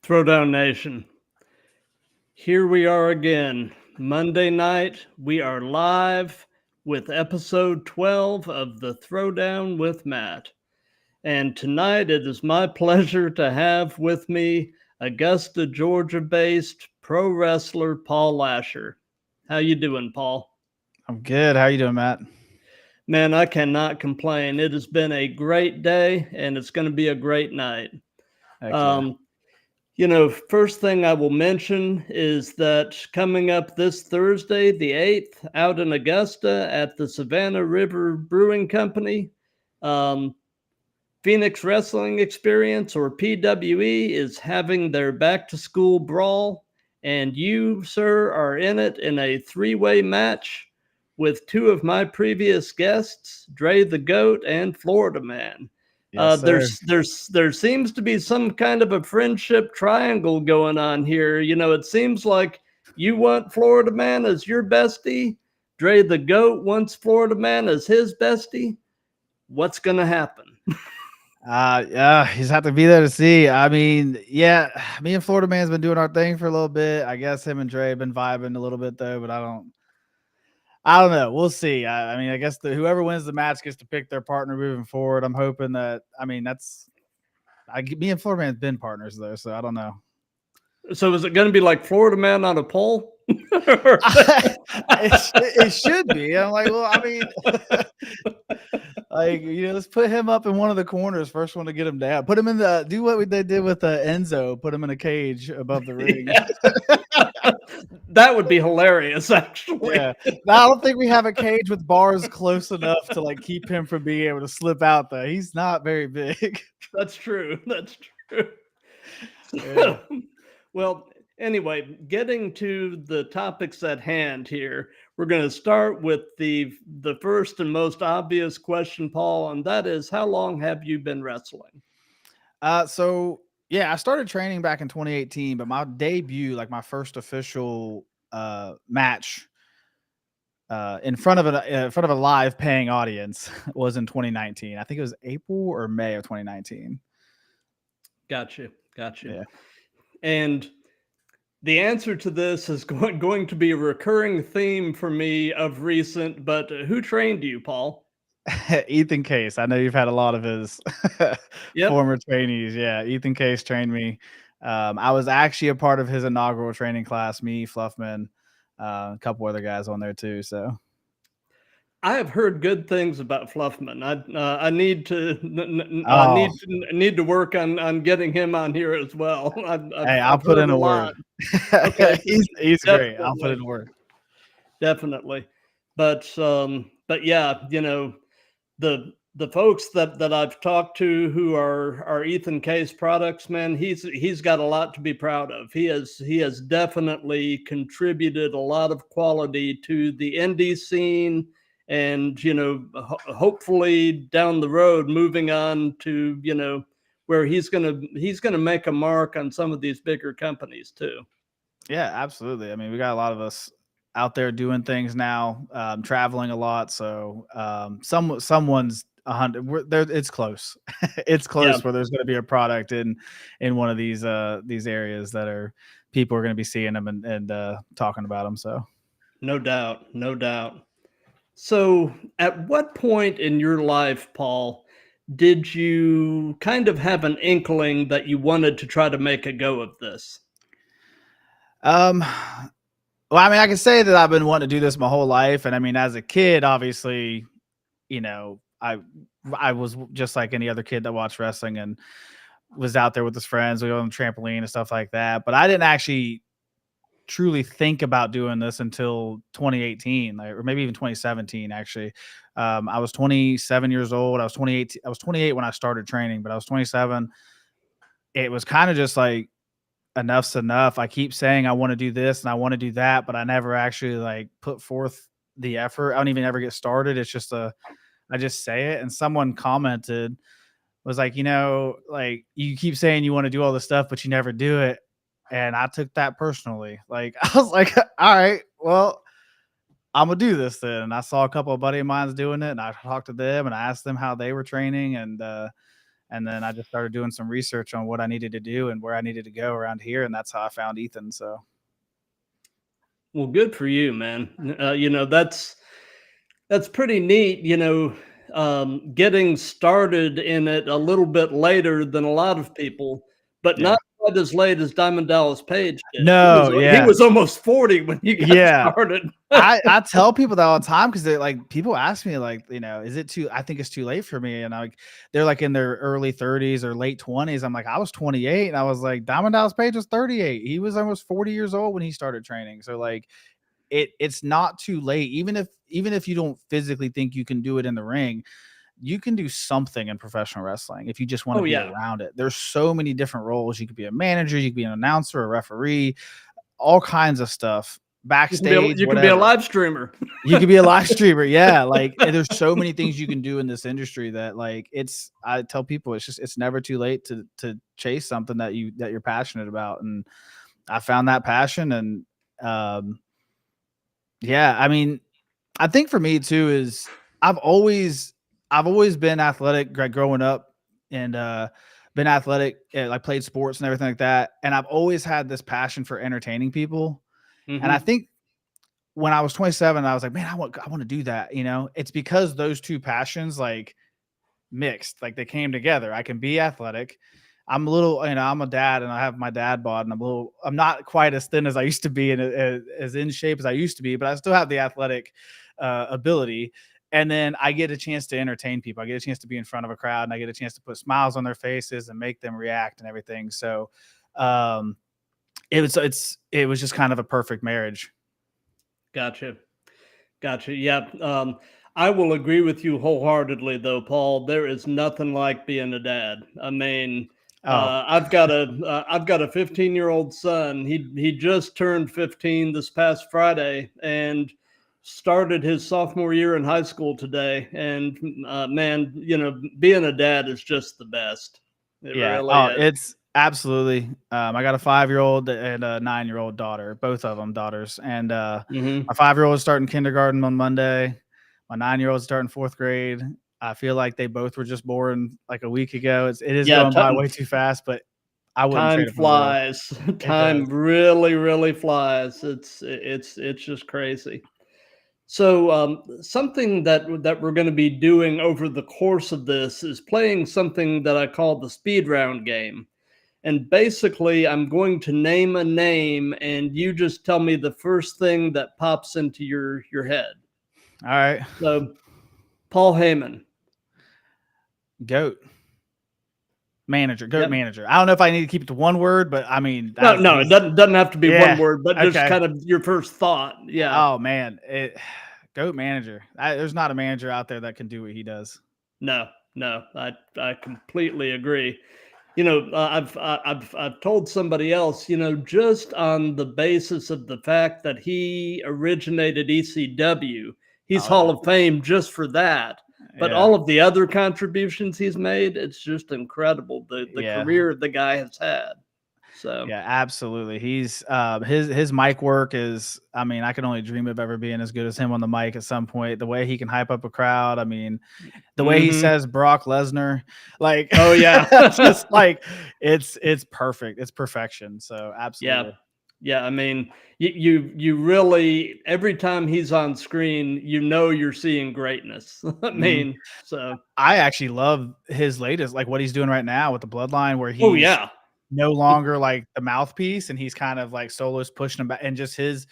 Throwdown Nation. Here we are again. Monday night, we are live with episode 12 of the Throwdown with Matt. And tonight it is my pleasure to have with me Augusta, Georgia-based pro wrestler Paul Lasher. How you doing, Paul? I'm good. How you doing, Matt? Man, I cannot complain. It has been a great day, and it's going to be a great night. Heck yeah. First thing I will mention is that coming up this Thursday, the 8th, out in Augusta at the Savannah River Brewing Company, Phoenix Wrestling Experience, or PWE, is having their back to school brawl. And you, sir, are in it in a three-way match with two of my previous guests, Dre the Goat and Florida Man. Yes, sir. There seems to be some kind of a friendship triangle going on here. It seems like you want Florida Man as your bestie. Dre the Goat wants Florida Man as his bestie. What's going to happen? Yeah, you just have to be there to see. I mean, yeah, me and Florida Man's been doing our thing for a little bit. I guess him and Dre have been vibing a little bit though, but I don't know. We'll see. I mean, I guess whoever wins the match gets to pick their partner moving forward. I'm hoping that. I mean, me and Florida Man's been partners though, so I don't know. So is it going to be like Florida Man on a pole? It should be. I'm like, well, I mean, let's put him up in one of the corners. First one to get him down. Put him in do what they did with Enzo. Put him in a cage above the ring. Yeah. That would be hilarious, actually. Yeah. Now, I don't think we have a cage with bars close enough to keep him from being able to slip out though. He's not very big. That's true. That's true. Yeah. Well, anyway, getting to the topics at hand here, we're going to start with the first and most obvious question, Paul, and that is, how long have you been wrestling? So yeah, I started training back in 2018, but my debut, like my first official match in front of a live paying audience was in 2019. I think it was April or May of 2019. Gotcha. Yeah. And the answer to this is going to be a recurring theme for me of recent, but who trained you, Paul? Ethan Case. I know you've had a lot of his former trainees. Yeah, Ethan Case trained me. I was actually a part of his inaugural training class, me, Fluffman, a couple other guys on there too. So I have heard good things about Fluffman. I need to need to work on getting him on here as well. I'll put in a word. Okay, he's great. I'll put in a word. Definitely, but yeah, the folks that I've talked to who are Ethan Case products, man, he's got a lot to be proud of. He has definitely contributed a lot of quality to the indie scene. And, hopefully down the road, moving on to, where he's going to make a mark on some of these bigger companies too. Yeah, absolutely. I mean, we got a lot of us out there doing things now, traveling a lot. So someone's 100. It's close. It's close where there's going to be a product in one of these areas that people are going to be seeing them and talking about them. So no doubt. So at what point in your life, Paul, did you kind of have an inkling that you wanted to try to make a go of this? Well, I mean, I can say that I've been wanting to do this my whole life. And I mean, as a kid, obviously, I was just like any other kid that watched wrestling and was out there with his friends. We go on the trampoline and stuff like that. But I didn't actually truly think about doing this until 2018, or maybe even 2017. Actually, I was 27 years old. I was 28. I was 28 when I started training, but I was 27. It was kind of just like, enough's enough. I keep saying I want to do this and I want to do that, but I never actually put forth the effort. I don't even ever get started. It's just I just say it. And someone commented, was like, you keep saying you want to do all this stuff, but you never do it. And I took that personally. I was like, all right, well, I'm going to do this then. And I saw a couple of buddy of mine's doing it and I talked to them and I asked them how they were training. And And then I just started doing some research on what I needed to do and where I needed to go around here. And that's how I found Ethan. So, Well, good for you, man. That's pretty neat. Getting started in it a little bit later than a lot of people, but yeah. not quite as late as Diamond Dallas Page did. No, He yeah. was almost 40 when he got Yeah. started. I tell people that all the time because they're like, people ask me like, is it too? I think it's too late for me, and they're like in their early 30s or late 20s. I'm like, I was 28, and I was like, Diamond Dallas Page was 38. He was almost 40 years old when he started training. So like, it's not too late. Even if you don't physically think you can do it in the ring, you can do something in professional wrestling if you just want to Oh, be yeah. around it. There's so many different roles. You could be a manager, you could be an announcer, a referee, all kinds of stuff. Backstage, You can be a whatever. live streamer. You could be a live streamer. Yeah. Like there's so many things you can do in this industry that like I tell people it's never too late to chase something that you're passionate about. And I found that passion. And yeah, I mean, I think for me too is I've always been athletic growing up, and been athletic, like played sports and everything like that. And I've always had this passion for entertaining people. And I Mhm. think when I was 27, I was like, man, I want to do that. It's because those two passions like mixed, like they came together. I can be athletic. I'm a little, I'm a dad and I have my dad bod, and I'm not quite as thin as I used to be and as in shape as I used to be, but I still have the athletic ability. And then I get a chance to entertain people. I get a chance to be in front of a crowd, and I get a chance to put smiles on their faces and make them react and everything. So, it was just kind of a perfect marriage. Gotcha. Yeah. I will agree with you wholeheartedly, though, Paul. There is nothing like being a dad. I mean, Oh, I've got a 15-year-old son. He just turned 15 this past Friday and started his sophomore year in high school today. And man, being a dad is just the best. It yeah. really Oh, is. it's absolutely. I got a 5-year-old and a 9-year-old daughter, both of them daughters. And Hmm. my 5-year-old is starting kindergarten on Monday. My 9-year-old is starting 4th grade. I feel like they both were just born like a week ago. It is Yeah, going by way too fast, but I wouldn't time trade it for the world. flies. It Time does. really, really flies. It's just crazy. So something that we're going to be doing over the course of this is playing something that I call the speed round game. And basically, I'm going to name a name, and you just tell me the first thing that pops into your head. All right. So, Paul Heyman. Goat manager. Goat Yep. manager. I don't know if I need to keep it to one word, but I mean, No, it doesn't have to be one yeah. word, but just Okay. kind of your first thought. Yeah. Oh man, goat manager. There's not a manager out there that can do what he does. No, I completely agree. I've told somebody else, just on the basis of the fact that he originated ECW, he's Oh Hall yeah, of Fame just for that. But yeah, all of the other contributions he's made, it's just incredible. The yeah, career the guy has had. So, yeah. Absolutely. He's his mic work is. I mean, I can only dream of ever being as good as him on the mic at some point. The way he can hype up a crowd. I mean, the way he mhm. says Brock Lesnar, like Oh yeah. just like it's perfect. It's perfection. So Yeah. absolutely. Yeah, I mean, you really every time he's on screen, you're seeing greatness. I Mhm. mean, so I actually love his latest, like what he's doing right now with the Bloodline, where oh he's yeah. no longer like the mouthpiece, and he's kind of like Solo's pushing him back, and just his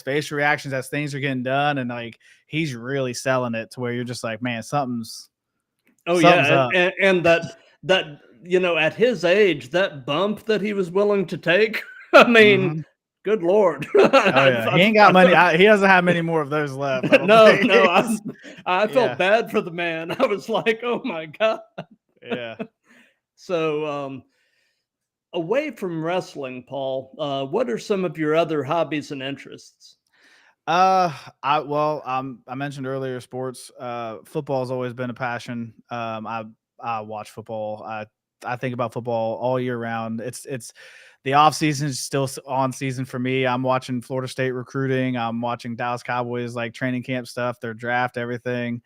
facial reactions as things are getting done, and like he's really selling it to where you're just like, man, Oh something's yeah, up. and that at his age, that bump that he was willing to take, I mean, Mhm. good Lord. Oh yeah, he ain't got I money. felt He doesn't have many more of those left. I don't no, think. no, I felt Yeah, bad for the man. I was like, "Oh my God." yeah. So, away from wrestling, Paul, what are some of your other hobbies and interests? I mentioned earlier sports. Football has always been a passion. I watch football. I think about football all year round. It's the off season is still on season for me. I'm watching Florida State recruiting. I'm watching Dallas Cowboys like training camp stuff, their draft, everything.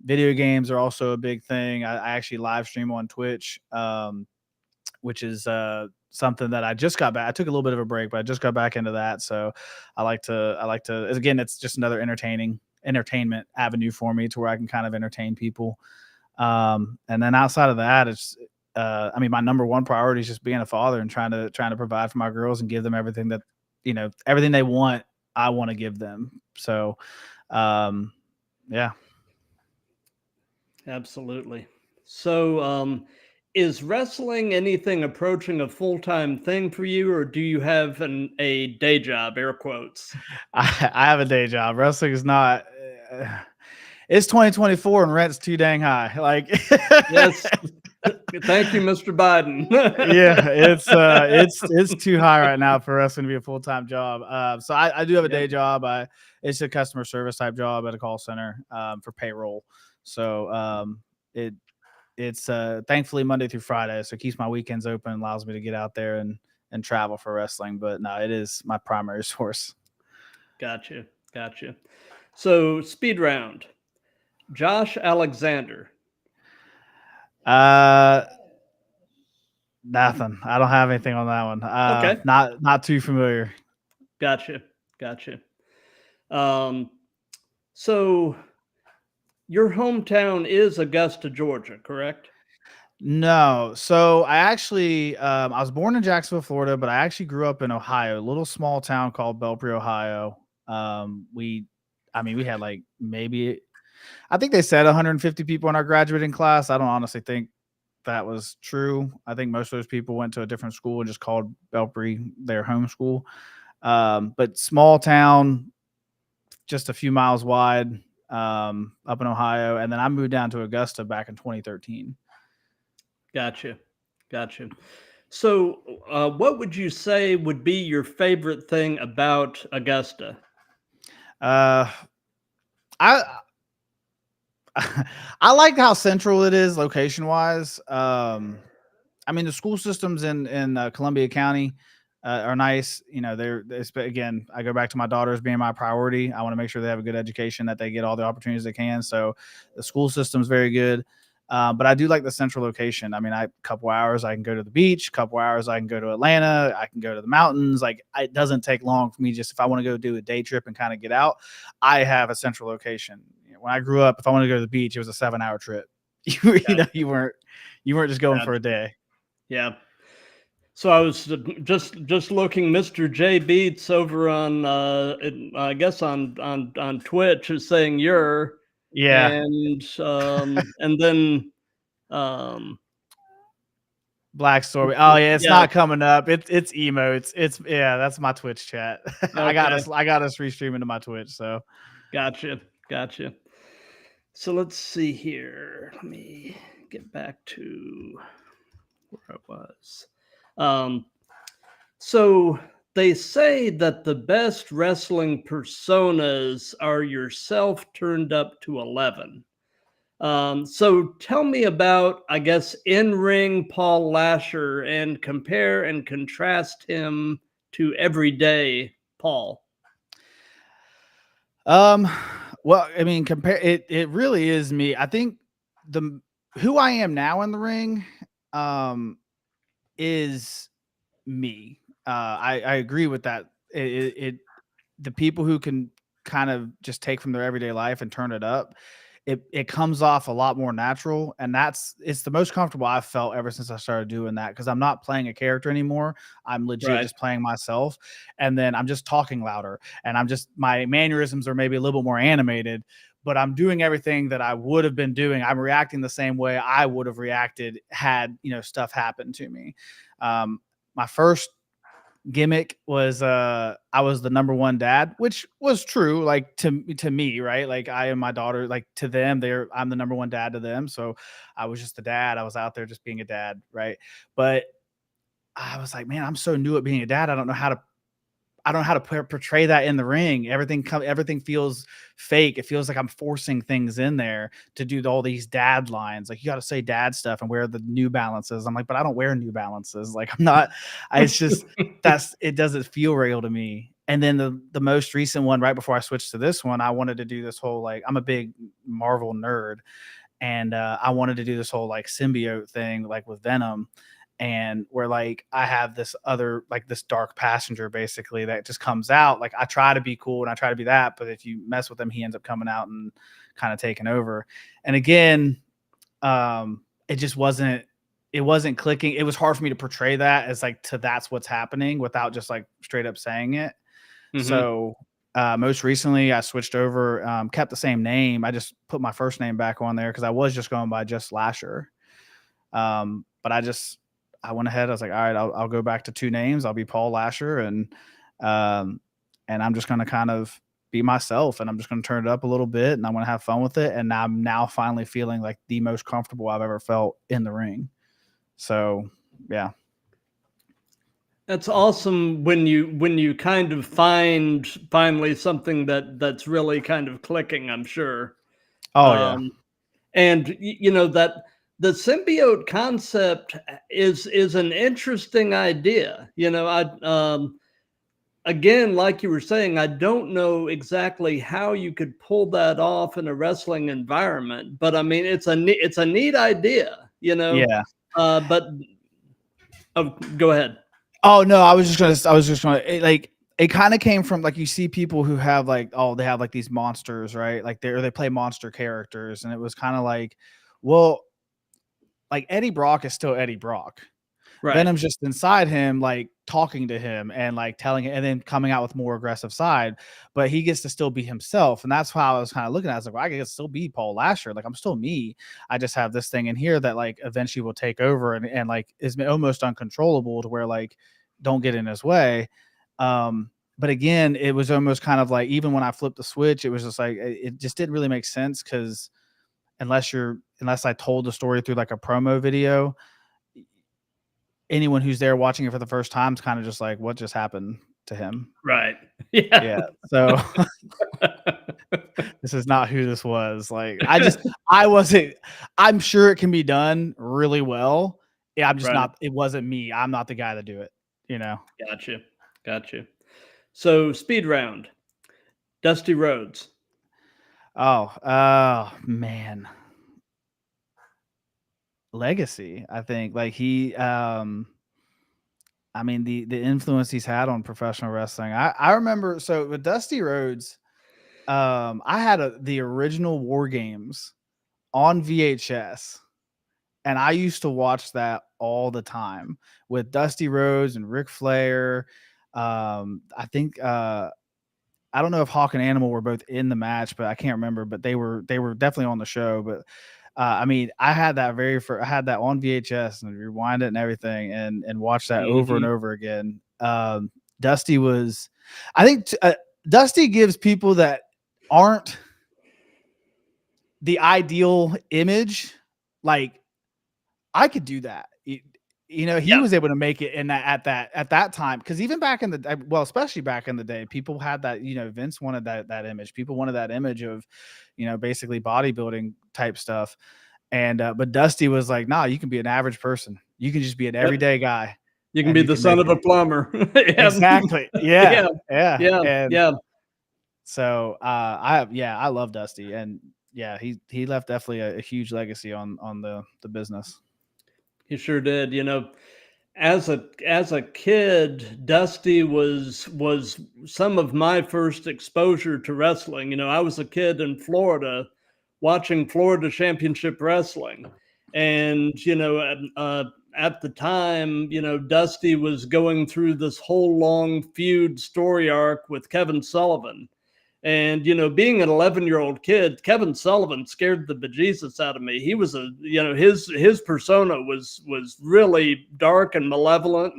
Video games are also a big thing. I actually live stream on Twitch, which is something that I just got back. I took a little bit of a break, but I just got back into that. So I like to again, it's just another entertainment avenue for me to where I can kind of entertain people. And then outside of that, it's I mean, my number one priority is just being a father and trying to provide for my girls and give them everything that, everything they want, I want to give them. So yeah. Absolutely. So, is wrestling anything approaching a full-time thing for you, or do you have a day job, air quotes? I have a day job. Wrestling is not. It's 2024 and rent's too dang high. Like, Yes. Thank you, Mr. Biden. yeah, it's too high right now for wrestling to be a full-time job. So I do have a day job. It's a customer service type job at a call center for payroll. So it's thankfully Monday through Friday, so it keeps my weekends open, allows me to get out there and travel for wrestling. But no, it is my primary source. Gotcha. So, speed round. Josh Alexander. Nothing. I don't have anything on that one. Okay. Not too familiar. Gotcha. So your hometown is Augusta, Georgia, correct? No. So I actually, I was born in Jacksonville, Florida, but I actually grew up in Ohio, a little small town called Belpre, Ohio. We had like maybe, I think they said 150 people in our graduating class. I don't honestly think that was true. I think most of those people went to a different school and just called Belpre their home school. But small town, just a few miles wide, up in Ohio. And then I moved down to Augusta back in 2013. Gotcha. So, what would you say would be your favorite thing about Augusta? I I like how central it is location wise. I mean, the school systems in Columbia County are nice. They're again, I go back to my daughters being my priority. I want to make sure they have a good education, that they get all the opportunities they can. So the school system's very good. But I do like the central location. I mean, a couple hours I can go to the beach, couple hours I can go to Atlanta, I can go to the mountains. Like, it doesn't take long for me. Just if I want to go do a day trip and kind of get out, I have a central location. When I grew up, if I wanted to go to the beach, it was a 7-hour trip. You weren't just going for a day. Yeah. So I was just looking. Mr. J Beats over on I guess on Twitch is saying you're and then Black Story. Oh yeah, it's not coming up. It's emotes. That's my Twitch chat. Okay. I got us restreaming to my Twitch. So gotcha. So let's see here. Let me get back to where I was. So they say that the best wrestling personas are yourself turned up to 11. So tell me about, I guess, in-ring Paul Lasher and compare and contrast him to everyday Paul. Well, I mean, it really is me. I think who I am now in the ring is me. I agree with that. The people who can kind of just take from their everyday life and turn it up, it comes off a lot more natural, and it's the most comfortable I've felt ever since I started doing that, because I'm not playing a character anymore. I'm legit just playing myself, and then I'm just talking louder, and my mannerisms are maybe a little bit more animated, but I'm doing everything that I would have been doing. I'm reacting the same way I would have reacted had stuff happened to me. My first gimmick was I was the number one dad, which was true, like to me, right? Like, I am my daughter, like to them, I'm the number one dad to them. So I was just a dad. I was out there just being a dad, right? But I was like, man, I'm so new at being a dad. I don't know how to portray that in the ring. Everything feels fake. It feels like I'm forcing things in there to do all these dad lines. Like, you got to say dad stuff and wear the New Balances. I'm like, but I don't wear New Balances. Like, I'm not, it's just, it doesn't feel real to me. And then the most recent one, right before I switched to this one, I wanted to do this whole, like, I'm a big Marvel nerd, and I wanted to do this whole like symbiote thing, like with Venom, and where like I have this other, like this dark passenger basically that just comes out. Like I try to be cool and I try to be that, but if you mess with him, he ends up coming out and kind of taking over. And again, it just wasn't, it wasn't clicking. It was hard for me to portray that as like that's what's happening without just like straight up saying it. Mm-hmm. So most recently I switched over, kept the same name. I just put my first name back on there because I was just going by just Lasher. But I went ahead. I was like, all right, I'll go back to 2 names. I'll be Paul Lasher, and I'm just going to kind of be myself, and I'm just going to turn it up a little bit, and I'm going to have fun with it. And I'm now finally feeling like the most comfortable I've ever felt in the ring. So yeah. That's awesome when you kind of find finally something that's really kind of clicking, I'm sure. Oh yeah. And you know that the symbiote concept is an interesting idea. You know, again, like you were saying, I don't know exactly how you could pull that off in a wrestling environment, but I mean, it's a neat idea, you know? Yeah. But go ahead. Oh no, I was just gonna it kind of came from, like, you see people who have like, oh, they have like these monsters, right? Like they play monster characters, and it was kind of like, well, like Eddie Brock is still Eddie Brock. Right. Venom's just inside him, like talking to him and like telling it, and then coming out with more aggressive side, but he gets to still be himself. And that's how I was kind of looking at it. I was like, well, I can still be Paul Lasher. Like I'm still me. I just have this thing in here that like eventually will take over and like is almost uncontrollable to where like don't get in his way. But again, it was almost kind of like, even when I flipped the switch, it was just like, it just didn't really make sense. Cause unless I told the story through like a promo video, anyone who's there watching it for the first time is kind of just like, what just happened to him? Right. Yeah. Yeah. So this is not who this was. Like, I'm sure it can be done really well. Yeah. I'm just not, it wasn't me. I'm not the guy to do it, you know? Gotcha. So speed round, Dusty Rhodes. Oh man. Legacy, I think. Like he, I mean, the influence he's had on professional wrestling. I remember, so with Dusty Rhodes, I had the original War Games on VHS, and I used to watch that all the time with Dusty Rhodes and Ric Flair. I think I don't know if Hawk and Animal were both in the match, but I can't remember. But they were definitely on the show. But I mean, I had that I had that on VHS and rewind it and everything, and watch that over and over again. Dusty was, I think, Dusty gives people that aren't the ideal image, like, I could do that. You know, he was able to make it in that at that time, because even back in the, well, especially back in the day, people had that, you know, Vince wanted that image. People wanted that image of, you know, basically bodybuilding type stuff. And but Dusty was like, nah, you can be an average person. You can just be an everyday guy. You can be the son of a plumber. Exactly. Yeah. So I love Dusty, and yeah, he left definitely a huge legacy on the business. He sure did. You know, as a kid, Dusty was some of my first exposure to wrestling. You know, I was a kid in Florida watching Florida Championship Wrestling, and you know, at the time, you know, Dusty was going through this whole long feud story arc with Kevin Sullivan. And, you know, being an 11-year-old kid, Kevin Sullivan scared the bejesus out of me. He was his persona was really dark and malevolent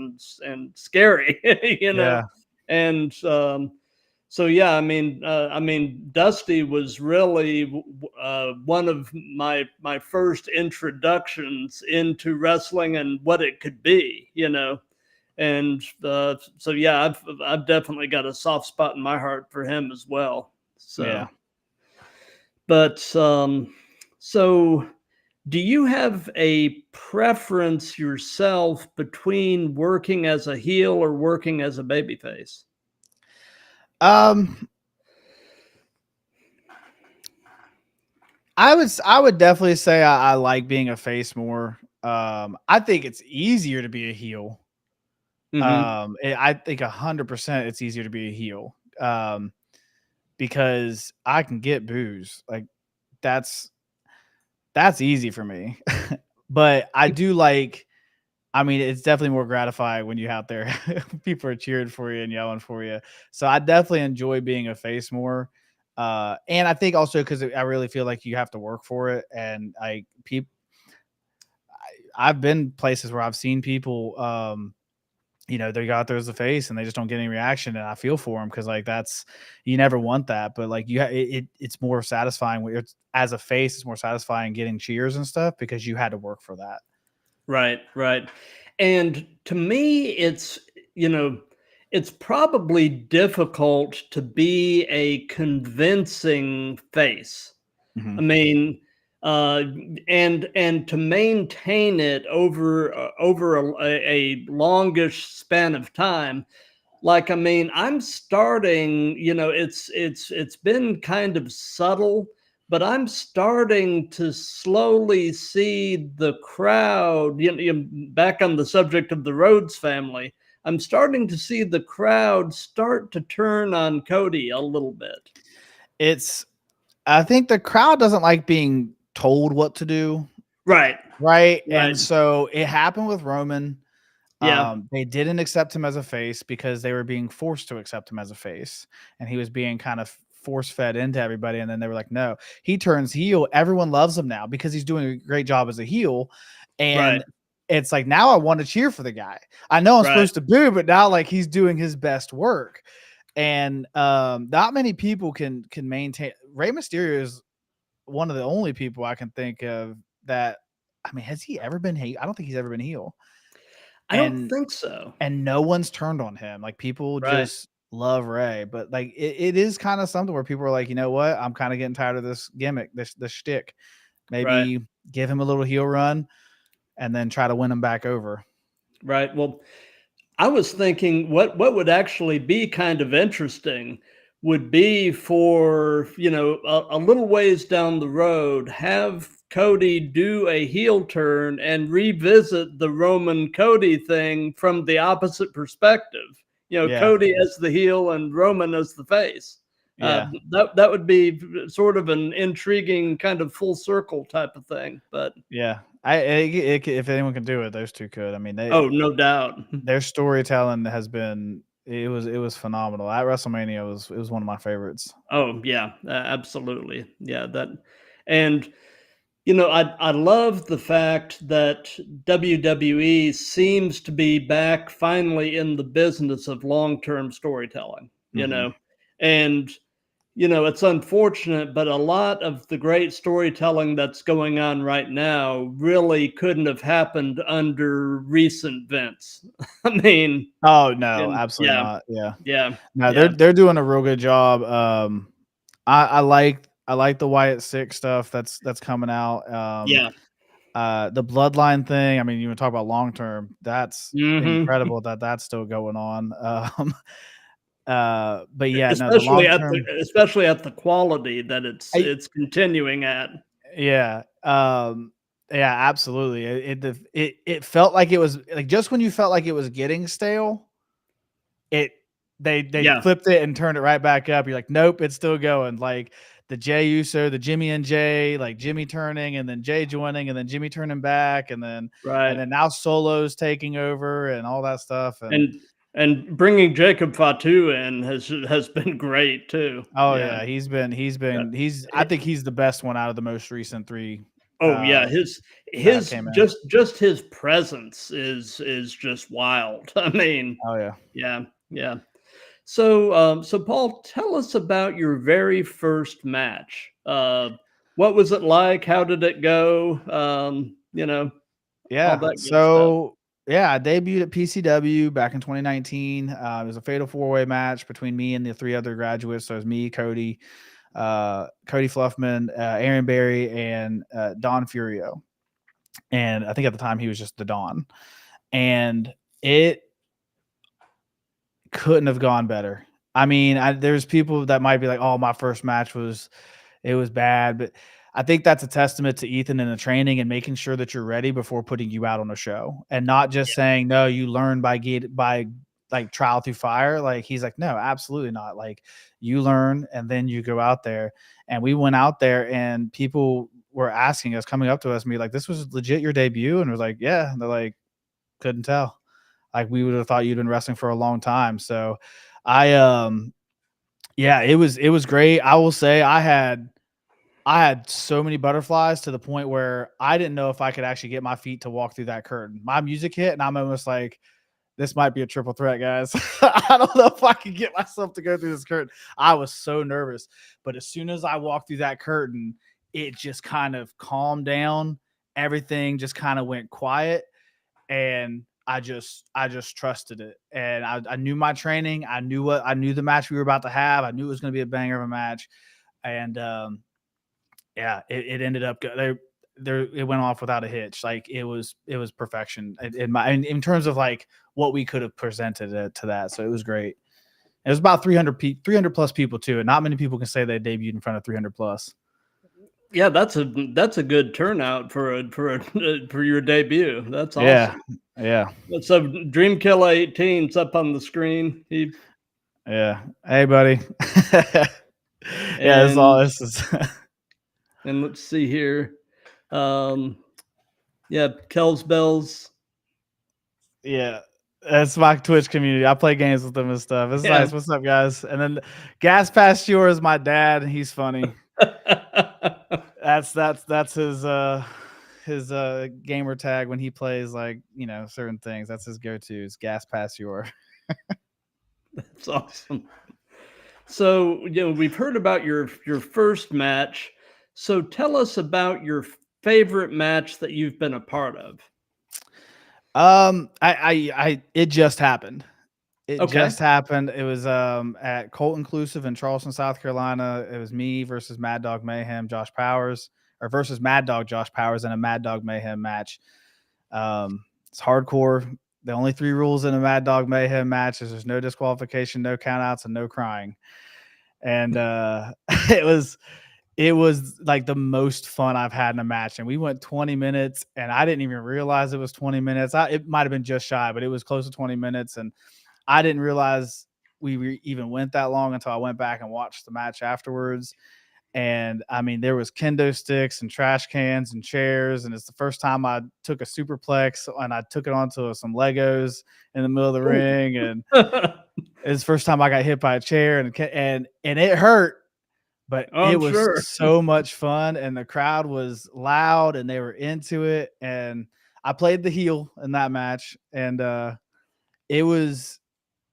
and scary, you know? Yeah. And so, yeah, I mean, Dusty was really one of my first introductions into wrestling and what it could be, you know? And so, yeah, I've definitely got a soft spot in my heart for him as well. So, yeah. But so do you have a preference yourself between working as a heel or working as a babyface? Um, I would definitely say I like being a face more. I think it's easier to be a heel. Hmm. I think 100% it's easier to be a heel. Because I can get booze. Like that's that's easy for me. But I do like. I mean, it's definitely more gratifying when you're out there, people are cheering for you and yelling for you. So I definitely enjoy being a face more. And I think also because I really feel like you have to work for it, and I've been places where I've seen people, they go out there as a face and they just don't get any reaction, and I feel for them because like that's you never want that, but like it's more satisfying when it's as a face. It's more satisfying getting cheers and stuff because you had to work for that. Right, right. And to me, you know, it's probably difficult to be a convincing face. I Mhm. mean, uh, and to maintain it over a longish span of time. Like, I mean, I'm starting, it's been kind of subtle, but I'm starting to slowly see the crowd, back on the subject of the Rhodes family. I'm starting to see the crowd start to turn on Cody a little bit. It's I think the crowd doesn't like being told what to do, Right, right? right. And so it happened with Roman. Yeah, They didn't accept him as a face because they were being forced to accept him as a face, and he was being kind of force fed into everybody. And then they were like, "No." He turns heel. Everyone loves him now because he's doing a great job as a heel, right, and it's like now I want to cheer for the guy. I know I'm right. supposed to boo, but now like he's doing his best work, and not many people can maintain. Rey Mysterio is one of the only people I can think of that. I mean, has he ever been heel? I don't think he's ever been heel, I don't and think so. no one's turned on him. Like people Right, just love Ray, but like it is kind of something where people are like, you know what? I'm kind of getting tired of this gimmick, this shtick. right, Maybe give him a little heel run and then try to win him back over. right. Well, I was thinking what would actually be kind of interesting would be for, a little ways down the road, have Cody do a heel turn and revisit the Roman Cody thing from the opposite perspective. Yeah, Cody as the heel and Roman as the face. yeah, That would be sort of an intriguing kind of full circle type of thing. But yeah. If anyone can do it, those two could. I mean, oh, no doubt. their storytelling has been it was phenomenal. At WrestleMania it was one of my favorites. Oh yeah, absolutely. Yeah, that, and I love the fact that WWE seems to be back finally in the business of long-term storytelling, Hmm. and it's unfortunate, but a lot of the great storytelling that's going on right now really couldn't have happened under recent Vince. I mean, Oh no, and absolutely yeah, not. Yeah. yeah, No, yeah, they're doing a real good job. I like the Wyatt Six stuff that's coming out. yeah. The Bloodline thing. I mean, you want to talk about long term. That's Hmm. incredible that that's still going on. But yeah, no, the especially long at the term. especially at the quality that I it's continuing at. Yeah, yeah, absolutely. It felt like it was like just when you felt like it was getting stale, it they Yeah, flipped it and turned it right back up. You're like, nope, it's still going. Like the Jay Uso, the Jimmy and Jay, like Jimmy turning and then Jay joining and then Jimmy turning back and right. then now Solo's taking over and all that stuff. And And bringing Jacob Fatu in has been great too. oh Yeah. yeah, Yeah. he's I think he's the best one out of the most recent three Oh yeah, that have his came in. just his presence is just wild. I mean, Oh yeah. yeah, yeah. So so Paul, tell us about your very first match. What was it like? How did it go? All Yeah. that good stuff. So yeah, I debuted at PCW back in 2019. It was a fatal four-way match between me and the three other graduates. So it was me, Cody Fluffman, Aaron Berry, and Don Furio. And I think at the time he was just the Don. And it couldn't have gone better. I mean, there's people that might be like, "Oh, my first match was bad," but I think that's a testament to Ethan and the training and making sure that you're ready before putting you out on a show, and not just saying, "No, you learn by like trial through fire." Like he's like, "No, absolutely not. Like you learn and then you go out there." And we went out there and people were asking us, coming up to us and be like, "This was legit your debut?" And we're like, "Yeah." And they're like, "Couldn't tell. Like we would have thought you'd been wrestling for a long time." So yeah, it was great. I will say I had so many butterflies to the point where I didn't know if I could actually get my feet to walk through that curtain. My music hit and I'm almost like, this might be a triple threat, guys. I don't know if I can get myself to go through this curtain. I was so nervous. But as soon as I walked through that curtain, it just kind of calmed down. Everything just kind of went quiet. And I just trusted it. And I knew my training. I knew the match we were about to have. I knew it was going to be a banger of a match. And yeah, it ended up there. It went off without a hitch. Like it was perfection in terms of like what we could have presented to that. So it was great. It was about 300 plus people too, and not many people can say they debuted in front of 300 plus. Yeah, that's a good turnout for for your debut. That's awesome. Yeah. So Dreamkiller 18's up on the screen. Yeah. Hey, buddy. Yeah, that's all this is. And let's see here. Yeah, Kells Bells. Yeah. That's my Twitch community. I play games with them and stuff. It's nice. What's up, guys? And then Gas Pasteur is my dad. He's funny. That's his gamer tag when he plays like, certain things. That's his go-to is Gas Pasteur. That's awesome. So, we've heard about your first match. So tell us about your favorite match that you've been a part of. It just happened. It Okay. just happened. It was at Colt Inclusive in Charleston, South Carolina. It was me versus Mad Dog Mayhem, Josh Powers, or versus Mad Dog Josh Powers in a Mad Dog Mayhem match. It's hardcore. The only 3 rules in a Mad Dog Mayhem match is there's no disqualification, no countouts, and no crying. And it was like the most fun I've had in a match. And we went 20 minutes and I didn't even realize it was 20 minutes. It might've been just shy, but it was close to 20 minutes. And I didn't realize we even went that long until I went back and watched the match afterwards. And I mean, there was kendo sticks and trash cans and chairs. And it's the first time I took a superplex and I took it onto some Legos in the middle of the ring. And it's the first time I got hit by a chair and it hurt, but it was so much fun. And the crowd was loud and they were into it. And I played the heel in that match. And it was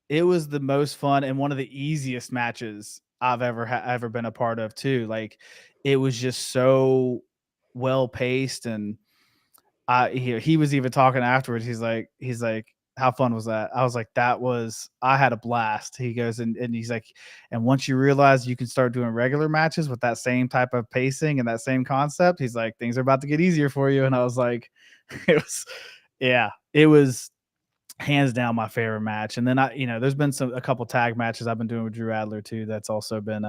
the most fun and one of the easiest matches I've ever been a part of too. Like it was just so well paced. And he was even talking afterwards. He's like, how fun was that? I was like, I had a blast. He goes, and he's like, and once you realize you can start doing regular matches with that same type of pacing and that same concept, he's like, things are about to get easier for you. And I was like, it was hands down my favorite match. And then there's been a couple tag matches I've been doing with Drew Adler too. That's also been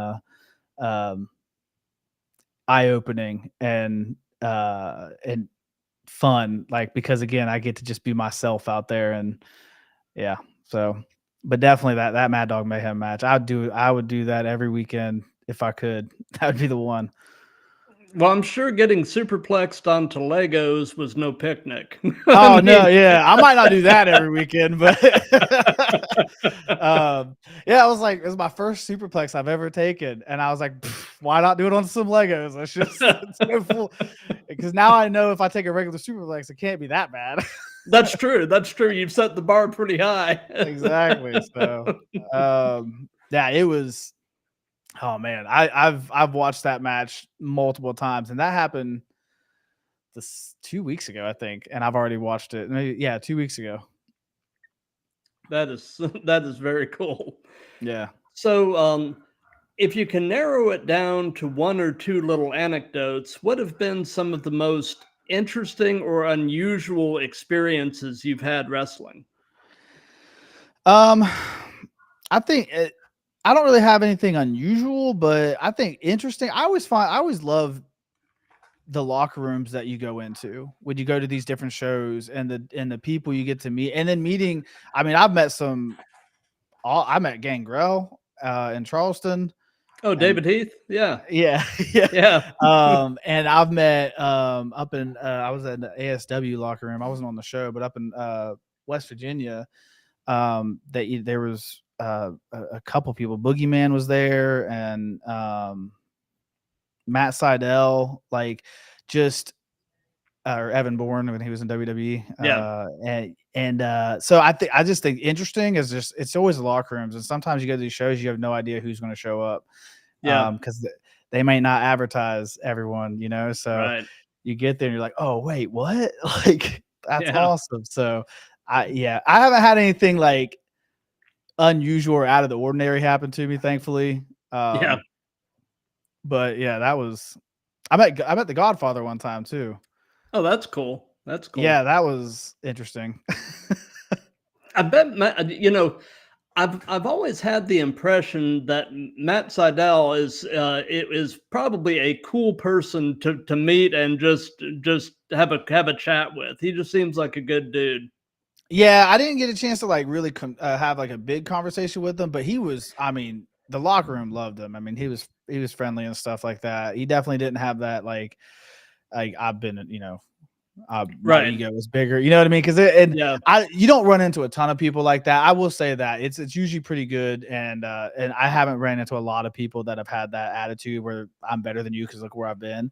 eye-opening and fun, like, because again, I get to just be myself out there. And yeah, so, but definitely that Mad Dog Mayhem match, I would do that every weekend if I could. That would be the one. Well, I'm sure getting superplexed onto Legos was no picnic. Oh, no, yeah. I might not do that every weekend, but yeah, I was like, it was my first superplex I've ever taken. And I was like, why not do it on some Legos? It's so full. Because now I know if I take a regular superplex, it can't be that bad. That's true. That's true. You've set the bar pretty high. Exactly. So, yeah, it was. Oh man, I've watched that match multiple times, and that happened 2 weeks ago, I think, and I've already watched it. Maybe, 2 weeks ago. That is very cool. Yeah. So, if you can narrow it down to 1 or 2 little anecdotes, what have been some of the most interesting or unusual experiences you've had wrestling? I think I don't really have anything unusual, but I think interesting. I always love the locker rooms that you go into when you go to these different shows and the people you get to meet, and then meeting. I mean, I met Gangrel in Charleston, Oh, and David Heath. Yeah. yeah, yeah. Yeah. And I've met up in I was in the ASW locker room. I wasn't on the show, but up in West Virginia, there was a couple people. Boogeyman was there, and Matt Seidel, like just or Evan Bourne when he was in WWE. Yeah. So I just think interesting is just it's always the locker rooms, and sometimes you go to these shows, you have no idea who's going to show up Yeah. because they may not advertise everyone, you know. So Right. you get there and you're like, oh wait, what? Like that's Yeah. awesome. So I haven't had anything like unusual or out of the ordinary happen to me, thankfully. Yeah. But yeah, that was I met the Godfather one time too. Oh, that's cool. That's Yeah, cool. that was interesting. I bet I've always had the impression that Matt Seidel is probably a cool person to meet and just have a chat with. He just seems like a good dude. Yeah, I didn't get a chance to like really have like a big conversation with him, but he was. I mean, the locker room loved him. I mean, he was friendly and stuff like that. He definitely didn't have that like I've been, you know, my Right. ego was bigger. You know what I mean? Because Yeah. you don't run into a ton of people like that. I will say that it's usually pretty good, and I haven't ran into a lot of people that have had that attitude where I'm better than you because look where I've been.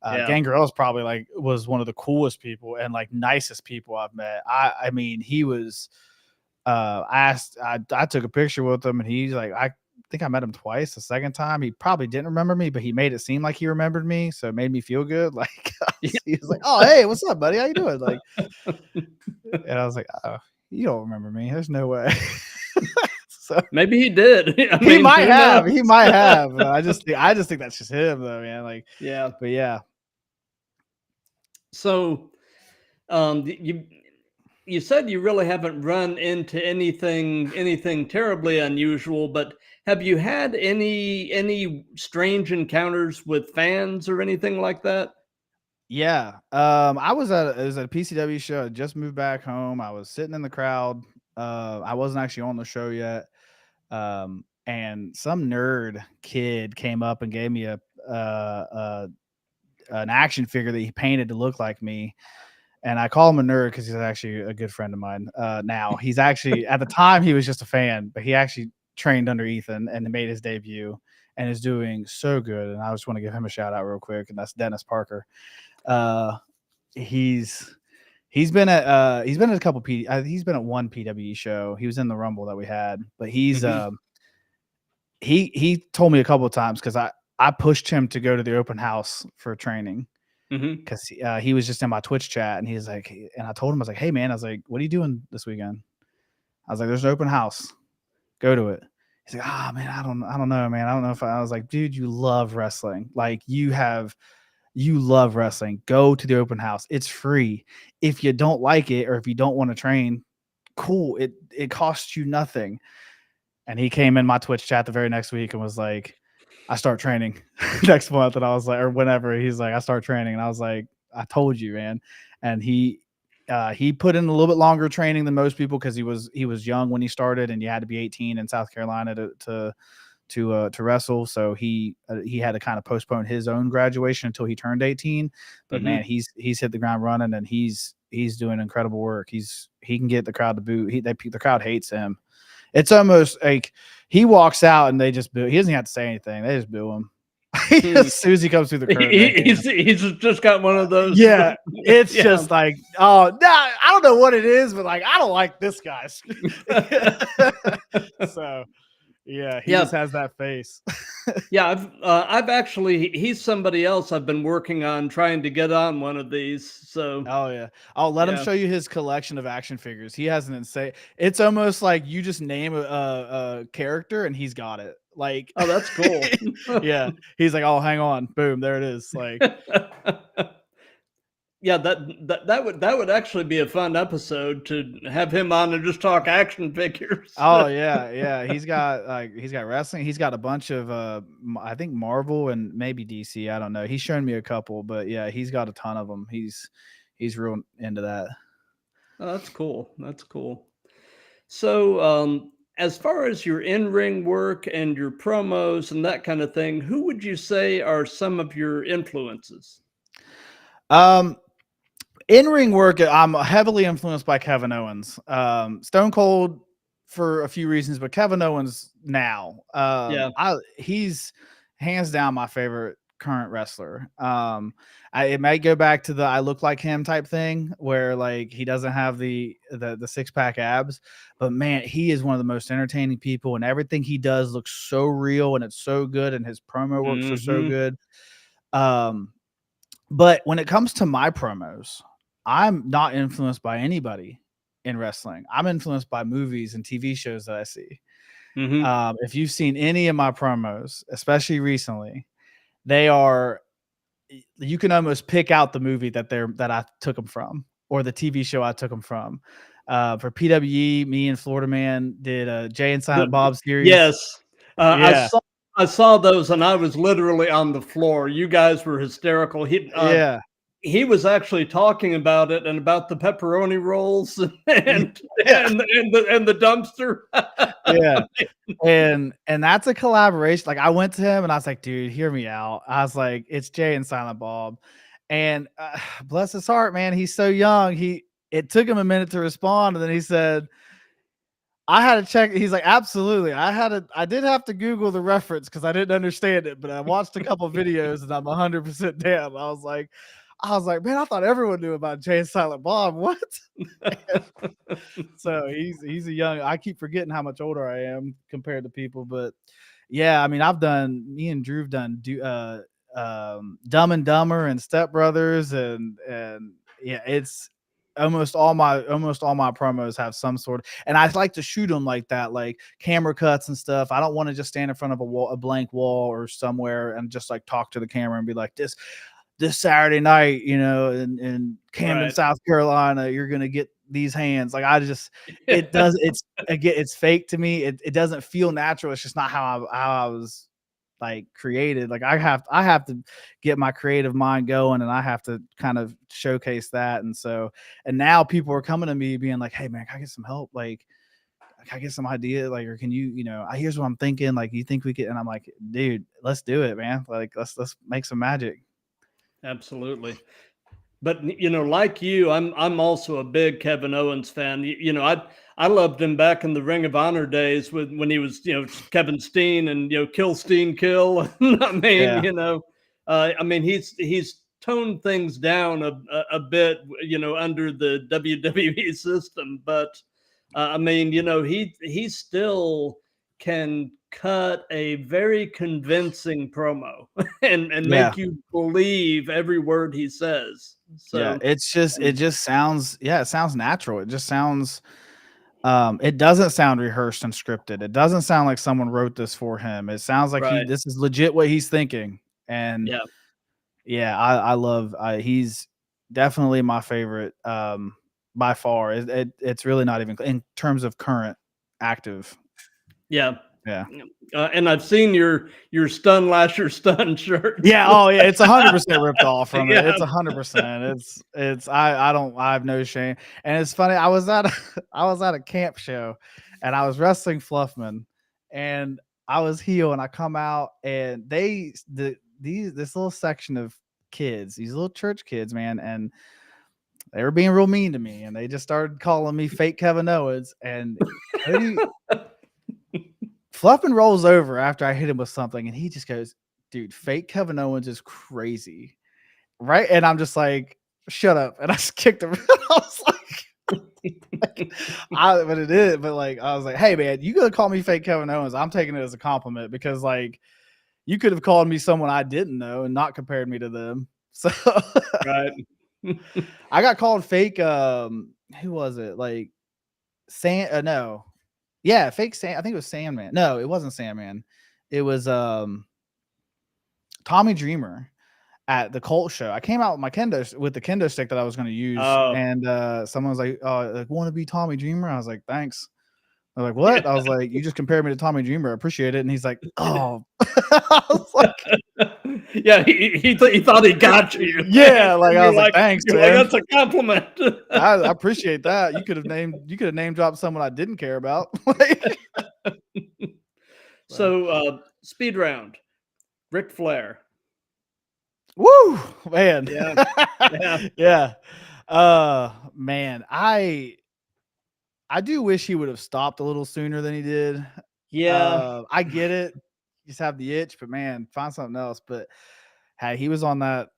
Yeah. Gangrel is probably like was one of the coolest people and like nicest people I've met. I mean, he was. I took a picture with him, and he's like, I think I met him twice. The second time, he probably didn't remember me, but he made it seem like he remembered me, so it made me feel good. Like he was like, "Oh, hey, what's up, buddy? How you doing?" Like, and I was like, "Oh, you don't remember me? There's no way." So Maybe he did. I he mean, might who have. knows? He might have. I just think that's just him, though, man. Like, Yeah. but yeah. So, you said you really haven't run into anything terribly unusual, but have you had any strange encounters with fans or anything like that? Yeah. It was at a PCW show. I just moved back home. I was sitting in the crowd. I wasn't actually on the show yet. And some nerd kid came up and gave me an action figure that he painted to look like me. And I call him a nerd because he's actually a good friend of mine. Now he's actually at the time he was just a fan, but he actually trained under Ethan and made his debut and is doing so good. And I just want to give him a shout out real quick. And that's Dennis Parker. Uh, he's he's been at a couple he's been at one PWE show. He was in the Rumble that we had, but Mhm. he told me a couple of times because I pushed him to go to the open house for training Mhm. because he was just in my Twitch chat and he's like, and I told him I was like, hey man, I was like, what are you doing this weekend? I was like, there's an open house, go to it. He's like, ah man, I don't know, man, I don't know if I was like, dude, you love wrestling, like you love wrestling, go to the open house. It's free. If you don't like it or if you don't want to train, cool. It costs you nothing. And he came in my Twitch chat the very next week and was like, I start training next month. And I was like, or whenever he's like, I start training. And I was like, I told you, man. And he put in a little bit longer training than most people because he was young when he started, and you had to be 18 in South Carolina to wrestle. So he had to kind of postpone his own graduation until he turned 18. But man, Mhm. he's hit the ground running, and he's doing incredible work. He can get the crowd to boo. The crowd hates him. It's almost like he walks out and they just boo. He doesn't have to say anything. They just boo him. Hmm. As soon as he comes through the curtain, they hate him. He's just got one of those. Yeah, it's Yeah. just like, oh, nah, I don't know what it is, but like, I don't like this guy. So yeah, he just Yeah. has that face. Yeah. I've actually he's somebody else I've been working on trying to get on one of these. So Oh yeah, I'll let him yeah. show you his collection of action figures. He has an insane. It's almost like you just name a character and he's got it. Like, Oh, that's cool. yeah, he's like, oh, hang on, boom, there it is. Like, Yeah, that would actually be a fun episode to have him on and just talk action figures. Oh yeah. He's got wrestling. He's got a bunch of I think Marvel and maybe DC. I don't know. He's shown me a couple, but yeah, he's got a ton of them. He's real into that. Oh, that's cool. That's cool. So, as far as your in-ring work and your promos and that kind of thing, who would you say are some of your influences? Um, in-ring work, I'm heavily influenced by Kevin Owens. Stone Cold for a few reasons, but Kevin Owens now. Yeah. He's hands down my favorite current wrestler. It might go back to the I look like him type thing where like he doesn't have the six-pack abs, but man, he is one of the most entertaining people, and everything he does looks so real and it's so good, and his promo works are so Hmm. good. But when it comes to my promos, I'm not influenced by anybody in wrestling. I'm influenced by movies and TV shows that I see. Hmm. If you've seen any of my promos, especially recently, they are, you can almost pick out the movie that I took them from, or the TV show I took them from. For PWE, me and Florida Man did a Jay and Silent Bob series. Yes, Yeah, I saw those, and I was literally on the floor. You guys were hysterical. yeah, He was actually talking about it and about the pepperoni rolls and yeah, the dumpster. yeah. And that's a collaboration. Like I went to him and I was like, dude, hear me out. I was like, it's Jay and Silent Bob. And bless his heart, man, he's so young. It took him a minute to respond, and then he said, I had to check. He's like, absolutely. I did have to Google the reference because I didn't understand it, but I watched a couple videos and I'm 100% down. I was like, man, I thought everyone knew about Jay and Silent Bob. What? So he's a young. I keep forgetting how much older I am compared to people, but yeah, I mean, me and Drew have done Dumb and Dumber and Step Brothers, and yeah, it's almost all my promos have some sort of, and I like to shoot them like that, like camera cuts and stuff. I don't want to just stand in front of a blank wall or somewhere and just like talk to the camera and be like this Saturday night, in Camden, Right. South Carolina, you're gonna get these hands. Like it does. It's fake to me. It doesn't feel natural. It's just not how I was like created. Like I have to get my creative mind going, and I have to kind of showcase that. And now people are coming to me being like, hey man, can I get some help? Like, can I get some idea? Like, or can you, here's what I'm thinking. Like, you think we could? And I'm like, dude, let's do it, man. Like, let's make some magic. Absolutely. But like you, I'm also a big Kevin Owens fan. I loved him back in the Ring of Honor days when he was Kevin Steen and Kill Steen Kill. I mean Yeah. he's toned things down a bit under the WWE system, but he still can cut a very convincing promo and Yeah. make you believe every word he says. Yeah. So It just sounds, it sounds natural. It just sounds, it doesn't sound rehearsed and scripted. It doesn't sound like someone wrote this for him. It sounds like right. this is legit what he's thinking. And Yeah. yeah, I love, he's definitely my favorite, by far. It's really not even in terms of current active. Yeah. Yeah. And I've seen your Stun Lasher stun shirts. Yeah. Oh, yeah. It's 100% ripped off from it. Yeah. It's 100%. I have no shame. And it's funny. I was at I was at a camp show, and I was wrestling Fluffman, and I was heel, and I come out, and this little section of kids, these little church kids, man, and they were being real mean to me, and they just started calling me fake Kevin Owens, and Cody Fluffman rolls over after I hit him with something, and he just goes, dude, fake Kevin Owens is crazy. Right. And I'm just like, shut up. And I just kicked him. I was but it is, but like, I was like, hey man, you gonna call me fake Kevin Owens? I'm taking it as a compliment, because like you could have called me someone I didn't know and not compared me to them. So Right. I got called fake. Who was it? Like no. Yeah, fake Sam. I think it was Sandman. No, it wasn't Sandman. It was Tommy Dreamer at the Colt show. I came out with my kendo stick that I was going to use, Oh, and someone was like, "Oh, like, want to be Tommy Dreamer?" I was like, "Thanks." I was like, "What?" I was like, "You just compared me to Tommy Dreamer. I appreciate it." And he's like, "Oh," I was like, yeah. He thought he got you, and "Yeah." Like I you're was like, like "Thanks, you're like man. that's a compliment. I appreciate that. You could have name dropped someone I didn't care about." Like, so, So, speed round, Ric Flair. woo, man. Yeah, yeah, Yeah. Man, I do wish he would have stopped a little sooner than he did. yeah. I get it. You just have the itch, but man, find something else. But hey, he was on that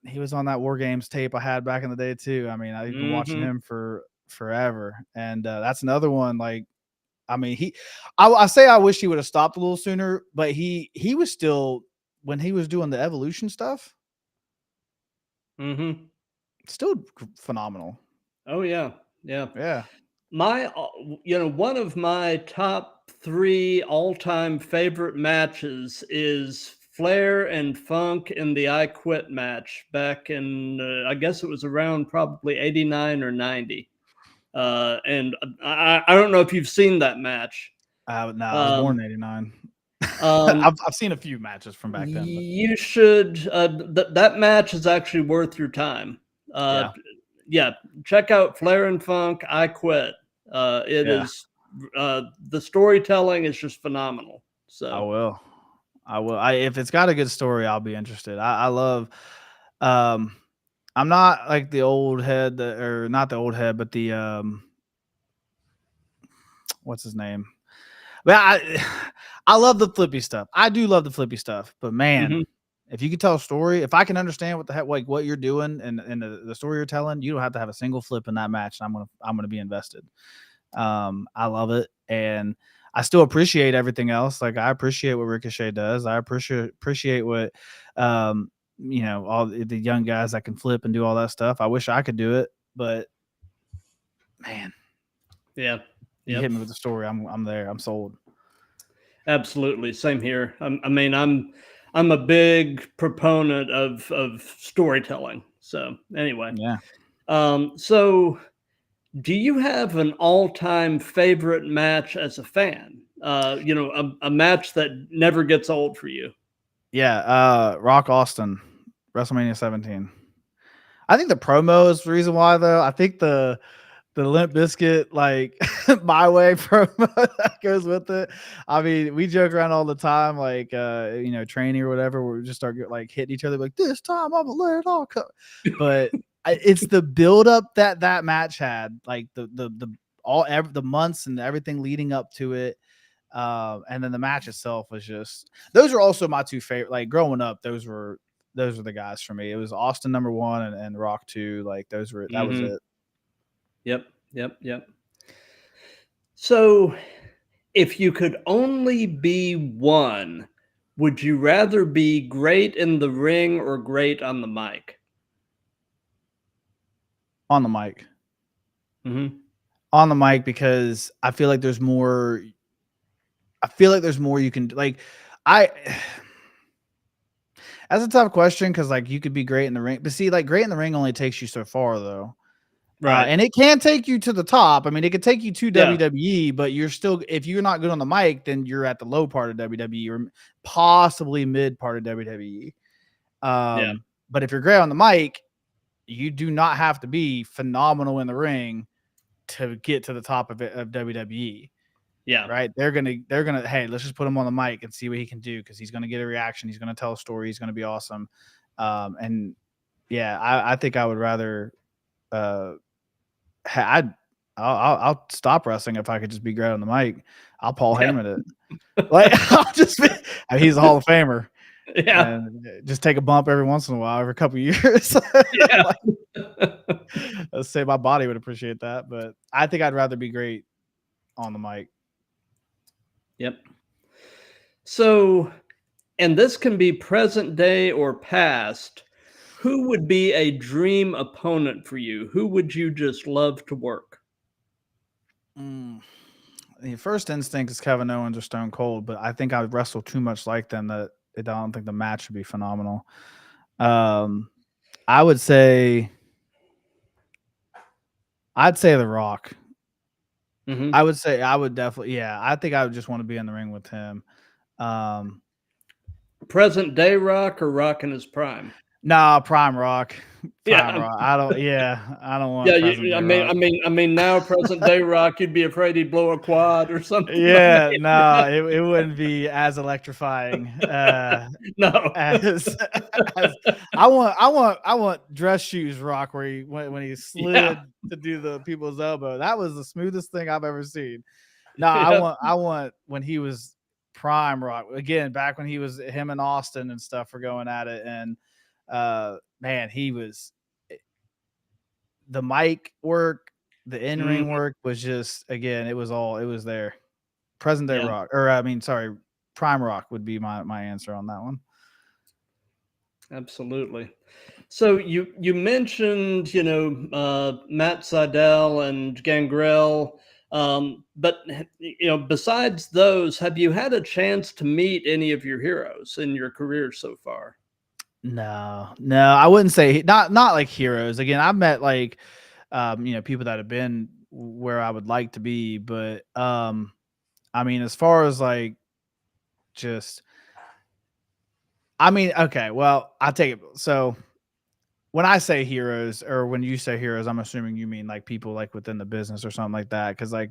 War Games tape I had back in the day too. I mean, I've been watching Hmm. him for forever. And that's another one. Like, I mean, I say I wish he would have stopped a little sooner, but he was still, when he was doing the evolution stuff, Hmm. still phenomenal. Oh yeah, yeah. Yeah. My, one of my top three all-time favorite matches is Flair and Funk in the I Quit match back in, I guess it was around probably 89 or 90. And I don't know if you've seen that match. No, I was born Um, in '89. um, I've seen a few matches from back then, but you should, that match is actually worth your time. Uh, yeah, yeah, check out Flair and Funk, I Quit. It yeah, is, the storytelling is just phenomenal. I So, will. I will. If it's got a good story, I'll be interested. I love. Um, I'm not like the old head, or not the old head, but the what's his name? But I love the flippy stuff. I do love the flippy stuff, but man, mhm. if you can tell a story, if I can understand what the heck, like what you're doing and the story you're telling, you don't have to have a single flip in that match. And I'm gonna be invested. I love it, and I still appreciate everything else. Like I appreciate what Ricochet does. I appreciate what all the young guys that can flip and do all that stuff. I wish I could do it, but man, Yeah, you yep, hit me with the story. I'm there. I'm sold. absolutely. Same here. I mean, I'm a big proponent of storytelling. So anyway, Yeah. so do you have an all-time favorite match as a fan? A match that never gets old for you. Yeah, Rock Austin, WrestleMania 17. I think the promo is the reason why, though. I think the Limp Biscuit, like, My Way promo that goes with it. I mean, we joke around all the time, like, training or whatever, where we just start like hitting each other, like, this time I'm gonna let it all come. But it's the buildup that match had, like the months and everything leading up to it. And then the match itself was just, those are also my two favorite. Like growing up, those were the guys for me. It was Austin number one and Rock two. Like that was Hmm. it. Yep, yep, yep. So, if you could only be one, would you rather be great in the ring or great on the mic? On the mic. Hmm. On the mic, because I feel like there's more. I feel like there's more you can like. I That's a tough question because like you could be great in the ring, but see, like great in the ring only takes you so far though. Right. And it can take you to the top. I mean, it could take you to Yeah. WWE, but you're still, if you're not good on the mic, then you're at the low part of WWE or possibly mid part of WWE. Yeah. But if you're great on the mic, you do not have to be phenomenal in the ring to get to the top of WWE. Yeah. Right? They're gonna. Hey, let's just put him on the mic and see what he can do because he's gonna get a reaction. He's gonna tell a story. He's gonna be awesome. And yeah, I think I would rather. Uh, I'll stop wrestling if I could just be great on the mic. I'll Paul Yeah. Heyman it. Like I'll just be, I mean, he's a Hall of Famer, Yeah. and just take a bump every once in a while, every couple of years. Yeah. Like, let's say my body would appreciate that, but I think I'd rather be great on the mic. Yep. So, and this can be present day or past. Who would be a dream opponent for you? Who would you just love to work? Mm. The first instinct is Kevin Owens or Stone Cold, but I think I would wrestle too much like them that I don't think the match would be phenomenal. Um, I would say, I'd say The Rock. Mm-hmm. I would say I would definitely, yeah. I think I would just want to be in the ring with him. Um, Present day Rock or Rock in his prime? nah, Prime Rock, Prime Yeah, Rock. I don't want yeah. present I day mean, Rock. now present day Rock, you'd be afraid he'd blow a quad or something. I Yeah, no, mean, it wouldn't be as electrifying. no. As as I want dress shoes Rock where he when he Yeah, slid to do the people's elbow. That was the smoothest thing I've ever seen. No, yeah, I want when he was prime Rock again, back when he was him and Austin and stuff were going at it, and man, he was the mic work, the in ring mhm, work was just again, it was there. Present day yeah. Rock, or I mean, sorry, Prime Rock would be my answer on that one. Absolutely. So you mentioned, Matt Seidel and Gangrel, but besides those, have you had a chance to meet any of your heroes in your career so far? No, I wouldn't say not like heroes. Again, I've met like people that have been where I would like to be, but I mean, as far as like just I mean, okay, well, I take it. So when I say heroes, or when you say heroes, I'm assuming you mean like people like within the business or something like that. Cause like,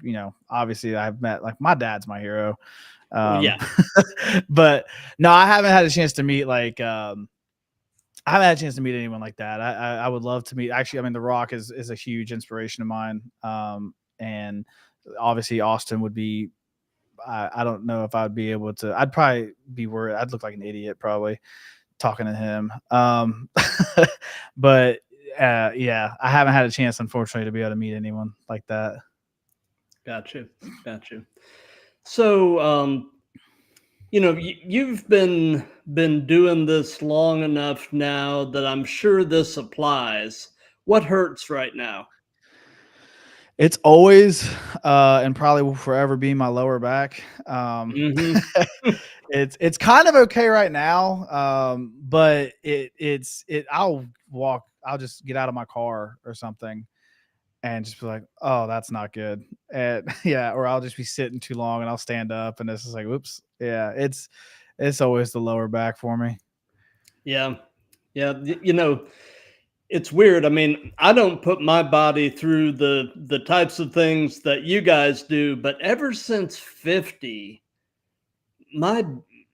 obviously I've met like my dad's my hero. Well, Um, yeah, but no, I haven't had a chance to meet like, I haven't had a chance to meet anyone like that. I would love to meet. Actually, I mean, The Rock is a huge inspiration of mine. And obviously Austin would be. I don't know if I'd be able to. I'd probably be worried. I'd look like an idiot probably talking to him. But yeah, I haven't had a chance, unfortunately, to be able to meet anyone like that. gotcha, gotcha. So, you've been doing this long enough now that I'm sure this applies. What hurts right now? It's always and probably will forever be my lower back. Hmm. It's kind of okay right now, but I'll just get out of my car or something and just be like, oh, that's not good. And yeah, or I'll just be sitting too long and I'll stand up and it's just like, whoops. Yeah, it's always the lower back for me. Yeah, yeah. It's weird. I mean, I don't put my body through the types of things that you guys do, but ever since 50, my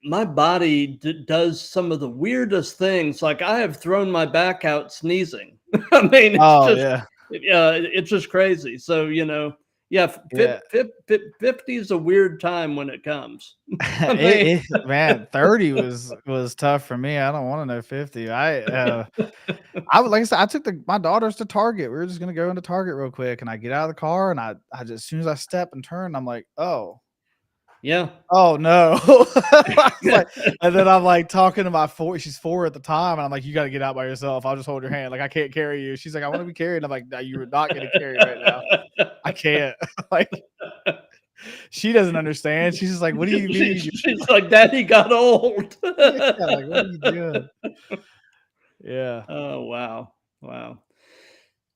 my body does some of the weirdest things. Like I have thrown my back out sneezing. I mean, Oh yeah. it's just crazy. So, yeah, Yeah. 50 is a weird time when it comes. I mean, Man, 30 was tough for me. I don't want to know 50. I would, like I said, I took my daughters to Target. We were just gonna go into Target real quick, and I get out of the car, and I just as soon as I step and turn, I'm like, yeah. oh no. I was like, and then I'm like talking to my she's 4 at the time, and I'm like, you got to get out by yourself. I'll just hold your hand. Like I can't carry you. She's like, I want to be carried. I'm like, no, you're not gonna carry right now. I can't. Like she doesn't understand. She's just like, what do you mean? She's like, Daddy got old. Yeah, like what are you doing? Yeah. Oh, wow. Wow.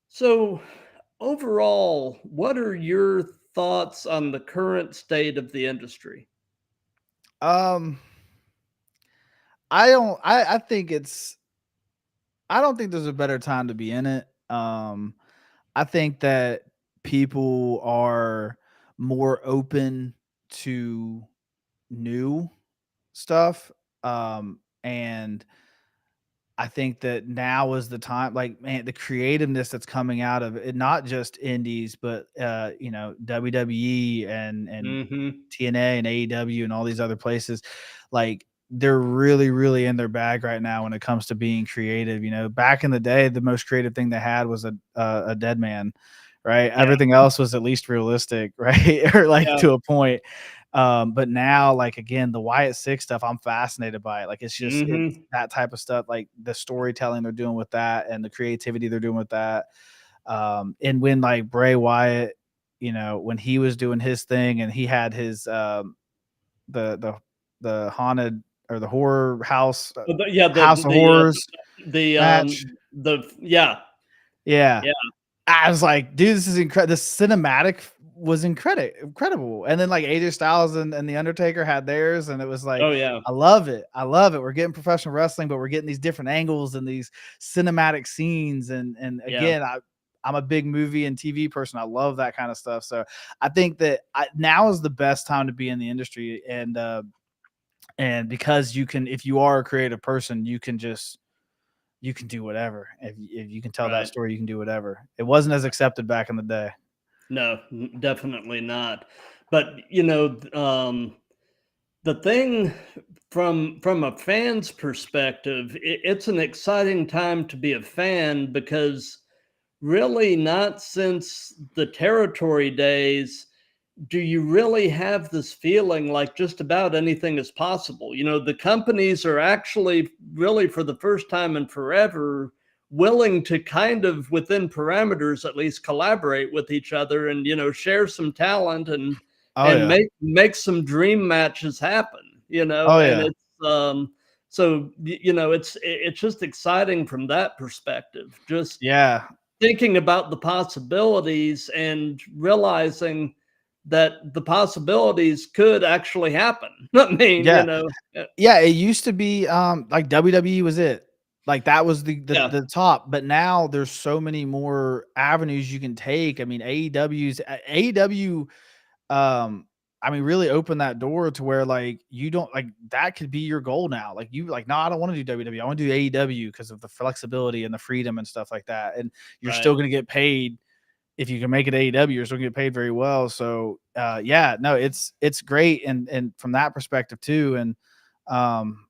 So, overall, what are your thoughts on the current state of the industry? Um, I don't. I think it's. I don't think there's a better time to be in it. I think that people are more open to new stuff. And I think that now is the time, like, man, the creativeness that's coming out of it, not just indies, but WWE and Mhm. TNA and AEW and all these other places, like they're really, really in their bag right now when it comes to being creative. Back in the day, the most creative thing they had was a dead man, right? Yeah, Everything else was at least realistic, right? Or like yeah. to a point. But now, like again, the Wyatt Six stuff, I'm fascinated by it. Like it's Mhm. that type of stuff, like the storytelling they're doing with that and the creativity they're doing with that. And when like Bray Wyatt, when he was doing his thing and he had his the the the haunted or the horror house But yeah, house of horrors the, match. Yeah. Yeah. Yeah. I was like, dude, this is incredible. The cinematic was incredible. And then like AJ Styles and The Undertaker had theirs, and it was like, Oh yeah. I love it. I love it. We're getting professional wrestling, but we're getting these different angles and these cinematic scenes. And Yeah. again, I'm a big movie and TV person. I love that kind of stuff. So I think that now is the best time to be in the industry. And because you can, if you are a creative person, you can do whatever. If you can tell that Right. story, you can do whatever. It wasn't as accepted back in the day. No, definitely not. But the thing from a fan's perspective, it's an exciting time to be a fan because really not since the territory days do you really have this feeling like just about anything is possible. The companies are actually really for the first time in forever willing to kind of within parameters at least collaborate with each other and share some talent and Oh and yeah. make some dream matches happen, Oh and yeah. it's just exciting from that perspective, just Yeah. thinking about the possibilities and realizing that the possibilities could actually happen. I mean, Yeah. Yeah. It used to be like WWE was it. Like that was yeah, the top, but now there's so many more avenues you can take. I mean, AEW I mean, really open that door to where like you don't like that could be your goal now. Like you like, no, I don't want to do WWE. I want to do AEW because of the flexibility and the freedom and stuff like that. And you're right, still going to get paid if you can make it AEW. You're still going to get paid very well. So yeah, no, it's great, and from that perspective too. And um,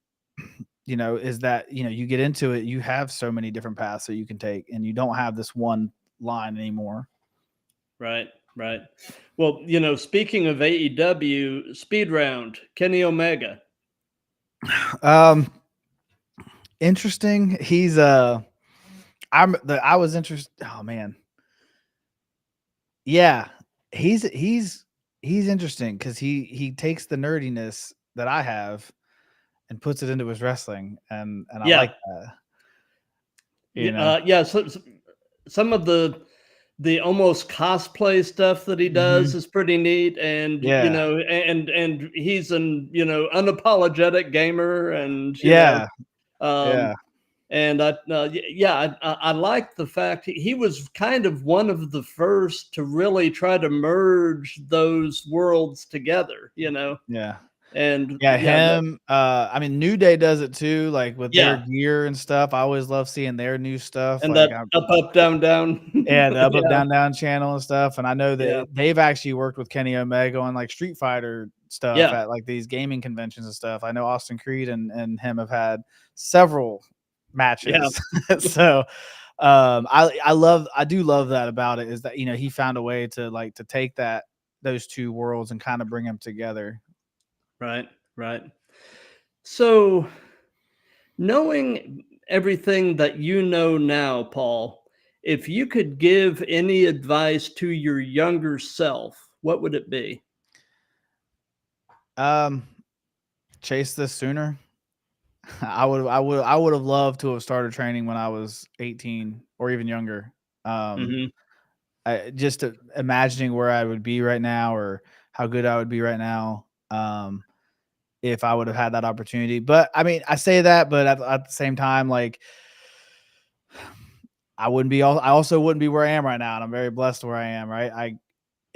is that you get into it, you have so many different paths that you can take, and you don't have this one line anymore. right, right. Well, speaking of AEW, Speed Round, Kenny Omega. Um, interesting. He's I was interested. Oh man, yeah, he's interesting because he takes the nerdiness that I have and puts it into his wrestling, and I like Yeah, that. You know. yeah. So, some of the almost cosplay stuff that he does Mhm. is pretty neat, and Yeah. and he's an unapologetic gamer, and Yeah. um, Yeah. and yeah, I like the fact he was kind of one of the first to really try to merge those worlds together, Yeah. and Yeah, yeah, him, I mean, New Day does it too, like, with their yeah, gear and stuff. I always love seeing their new stuff, and like, that up, up, down, down, yeah, the Up, Up, yeah, Down, Down channel and stuff, and I know yeah, that they've actually worked with Kenny Omega on, like, Street Fighter stuff yeah, at, like, these gaming conventions and stuff. I know Austin Creed and him have had several yeah, matches. So, I do love that about it, is that, he found a way to, like, to take those 2 worlds and kinda bring them together. right, right. So, knowing everything that you know now, Paul, if you could give any advice to your younger self, what would it be? Um, chase this sooner. I would have loved to have started training when I was 18 or even younger. Um, Mhm. just imagining where I would be right now, or how good I would be right now, if I would have had that opportunity. But I mean, I say that, but at the same time, like I also wouldn't be where I am right now, and I'm very blessed where I am. Right.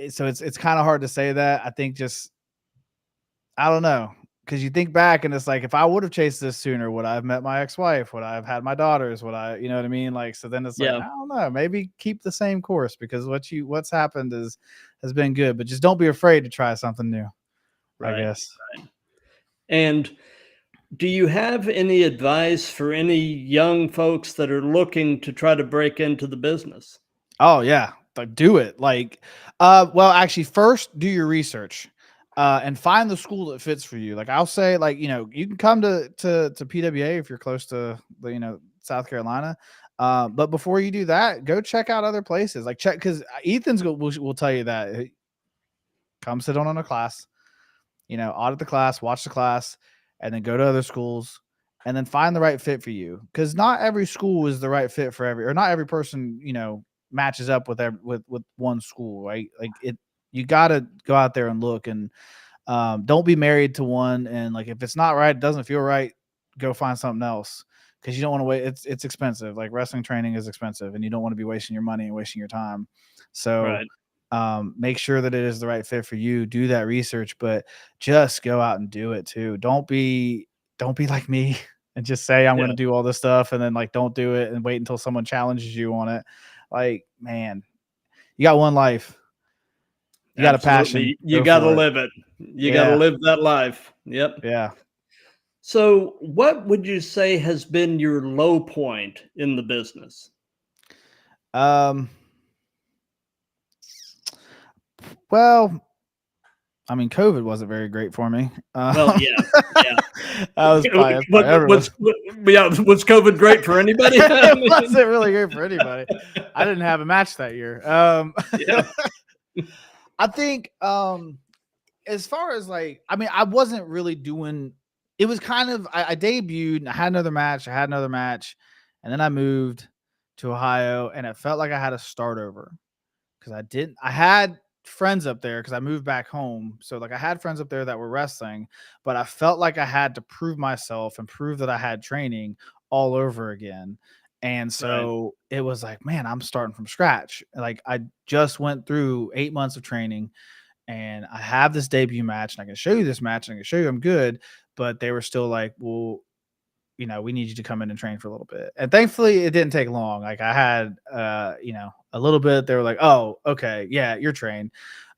So it's kind of hard to say that. I think just I don't know, because you think back and it's like, if I would have chased this sooner, would I have met my ex-wife? Would I have had my daughters? Would I, you know what I mean? Like, so then it's like, Yeah, I don't know, maybe keep the same course, because what's happened has been good, but just don't be afraid to try something new, I right, guess. right. And do you have any advice for any young folks that are looking to try to break into the business? Oh yeah, like do it. Like, well, actually, first do your research, and find the school that fits for you. Like I'll say, like you can come to PWA if you're close to the South Carolina. But before you do that, go check out other places. Like check, because will tell you that. Come sit on a class, audit the class, watch the class, and then go to other schools and then find the right fit for you. Because not every school is the right fit for or not every person, matches up with with one school, right? Like you got to go out there and look, and don't be married to one. And like, if it's not right, it doesn't feel right, go find something else, because you don't want to wait. It's expensive. Like, wrestling training is expensive, and you don't want to be wasting your money and wasting your time. So Right. make sure that it is the right fit for you. Do that research, but just go out and do it too. Don't be like me and just say I'm going Yeah. to do all this stuff, and then like don't do it and wait until someone challenges you on it. Like, man, you got one life. You got a passion. Absolutely. You Go got to for it. live it. You got to Yeah. live that life. Yep. Yeah. So, what would you say has been your low point in the business? Well, I mean, COVID wasn't very great for me. Well, yeah, yeah. That's probably everyone. Was COVID great for anybody? It wasn't really great for anybody. I didn't have a match that year. Yeah. I think as far as like, I mean, I wasn't really doing. It was kind of I debuted and I had another match. And then I moved to Ohio, and it felt like I had to start over because I had friends up there because I moved back home. So like, I had friends up there that were wrestling, but I felt like I had to prove myself and prove that I had training all over again. And so it was like, man, I'm starting from scratch. Like, I just went through 8 months of training, and I have this debut match, and I can show you this match, and I can show you I'm good. But they were still like, well, we need you to come in and train for a little bit. And thankfully it didn't take long. Like, I had, a little bit. They were like, oh, okay, yeah, you're trained.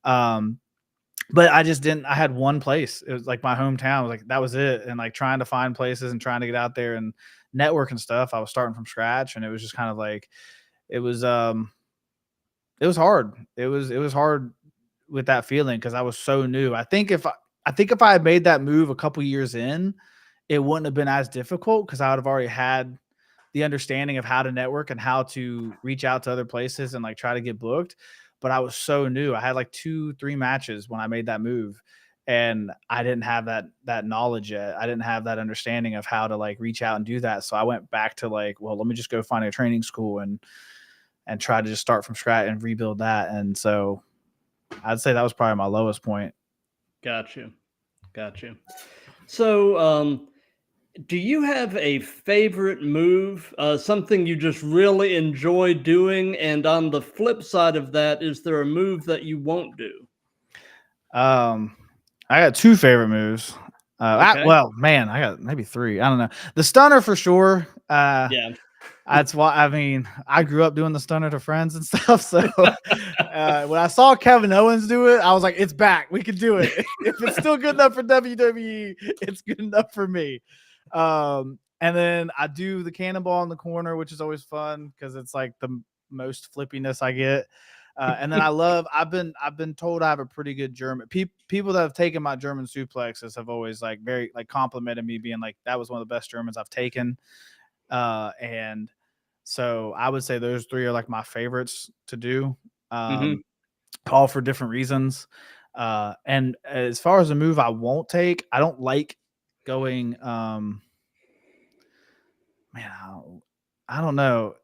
But I just didn't, I had one place. It was like my hometown. Was like, that was it. And like, trying to find places and trying to get out there and network and stuff, I was starting from scratch. And it was just kind of like, it was hard. It was hard with that feeling, because I was so new. I think if I had made that move a couple years in, it wouldn't have been as difficult, because I would have already had the understanding of how to network and how to reach out to other places and like try to get booked. But I was so new. I had like 2-3 matches when I made that move, and I didn't have that knowledge yet. I didn't have that understanding of how to like reach out and do that. So I went back to like, well, let me just go find a training school and try to just start from scratch and rebuild that. And so I'd say that was probably my lowest point. Gotcha. So, do you have a favorite move, something you just really enjoy doing? And on the flip side of that, is there a move that you won't do? I got 2 favorite moves. Okay. Well, man, I got maybe 3. I don't know. The stunner for sure. Yeah. That's why, I mean, I grew up doing the stunner to friends and stuff. So when I saw Kevin Owens do it, I was like, it's back. We can do it. If it's still good enough for WWE, it's good enough for me. And then I do the cannonball in the corner, which is always fun because it's like the most flippiness I get. And then I've been told I have a pretty good German. People that have taken my German suplexes have always like very like complimented me, being like, that was one of the best Germans I've taken. And so I would say those 3 are like my favorites to do, all for different reasons. And as far as a move I won't take, I don't like going, man, I don't know.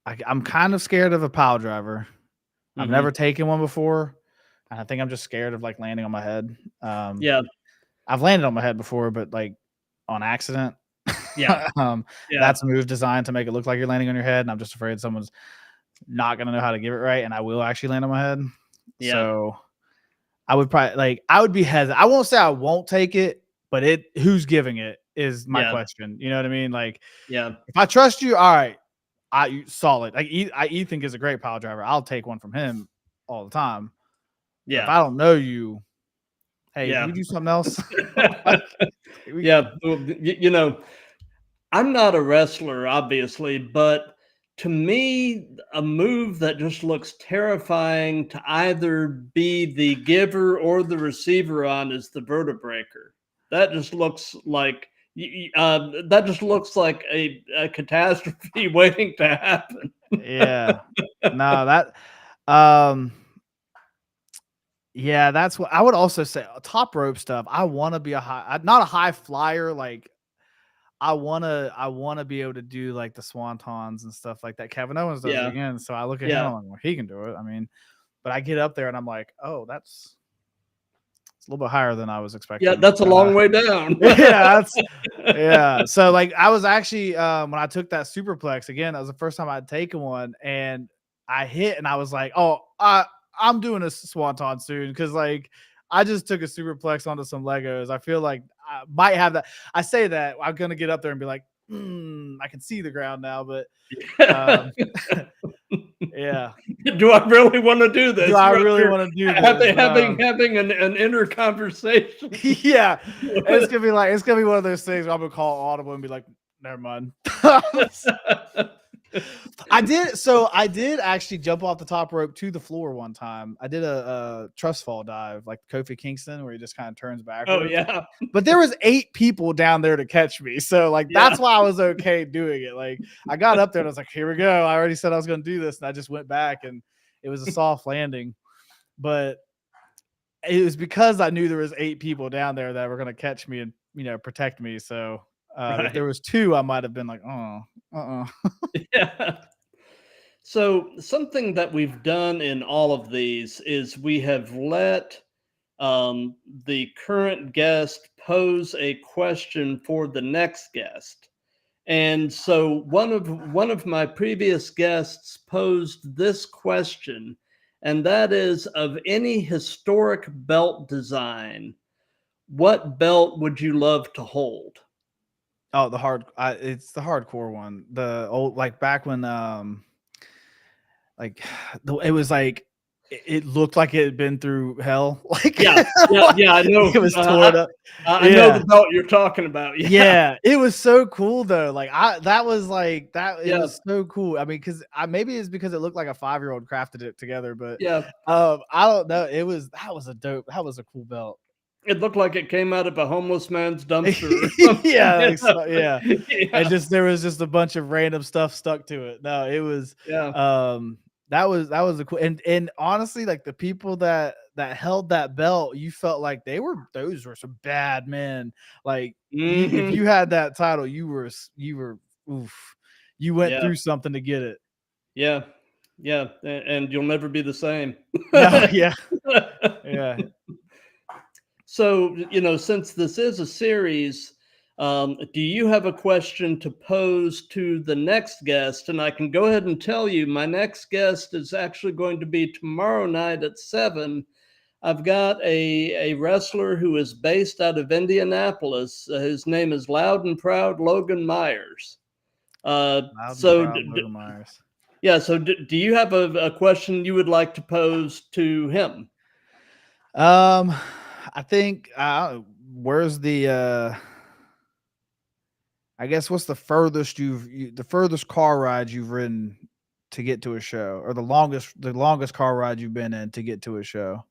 I'm kind of scared of a pile driver. I've never taken one before, and I think I'm just scared of like landing on my head. Yeah. I've landed on my head before, but like on accident. Yeah. That's a move designed to make it look like you're landing on your head, and I'm just afraid someone's not gonna know how to give it right, and I will actually land on my head. Yeah. So I would probably I would be hesitant. I won't say I won't take it, but who's giving it is my question. You know what I mean? Like, Yeah. if I trust you, all right, solid. Like, Ethan is a great pile driver. I'll take one from him all the time. Yeah. But if I don't know you, hey, Yeah. can we do something else? Yeah. Well, I'm not a wrestler, obviously, but to me, a move that just looks terrifying to either be the giver or the receiver on is the vertebreaker. That just looks like a catastrophe waiting to happen. Yeah. No, yeah, that's what I would also say. Top rope stuff. I want to be not a high flyer, like I wanna be able to do like the swantons and stuff like that. Kevin Owens does it Yeah. again, so I look at him, Yeah. I'm like, well, he can do it. I mean, but I get up there and I'm like, oh, it's a little bit higher than I was Yeah. expecting. That's a long way down. Yeah, yeah. So like I was actually when I took that superplex again, that was the first time I'd taken one, and I hit and I was like, oh, I'm doing a swanton soon, because like I just took a superplex onto some Legos. I feel like I might have that. I say that I'm gonna get up there and be like, I can see the ground now, but yeah. Do I really want to do Do this? I You're up really here want to do this? But having an inner conversation. yeah, it's gonna be one of those things where I'm gonna call audible and be like, never mind. I did actually jump off the top rope to the floor one time. I did a trust fall dive like Kofi Kingston, where he just kind of turns backwards. Oh yeah. But there was 8 people down there to catch me, so like that's why I was okay doing it. Like I got up there and I was like, here we go. I already said I was going to do this, and I just went back, and it was a soft landing. But it was because I knew there was 8 people down there that were going to catch me and protect me. So if there was 2, I might have been like, Yeah. So something that we've done in all of these is we have let the current guest pose a question for the next guest. And so one of my previous guests posed this question, and that is, of any historic belt design, what belt would you love to hold? oh, it's the hardcore one. The old, like back when like it was like it looked like it had been through hell. Like Yeah, I know. it was torn up. I know the belt you're talking about. Yeah, it was so cool though. Like that was like that. It Yeah. was so cool. I mean, because maybe it's because it looked like a 5-year-old crafted it together, but Yeah. I don't know. That was a cool belt. It looked like it came out of a homeless man's dumpster. Yeah, Yeah. And there was just a bunch of random stuff stuck to it. No, it was that was a cool, and honestly, like the people that held that belt, you felt like those were some bad men. Like if you had that title, you were oof. You went through something to get it. Yeah. Yeah. And you'll never be the same. No, yeah. Yeah. So, since this is a series, do you have a question to pose to the next guest? And I can go ahead and tell you, my next guest is actually going to be tomorrow night at 7. I've got a wrestler who is based out of Indianapolis. His name is Loud and Proud Logan Myers. Logan Myers. Yeah. So do you have a question you would like to pose to him? I think where's the I guess what's the furthest the furthest car ride you've ridden to get to a show, or the longest car ride you've been in to get to a show?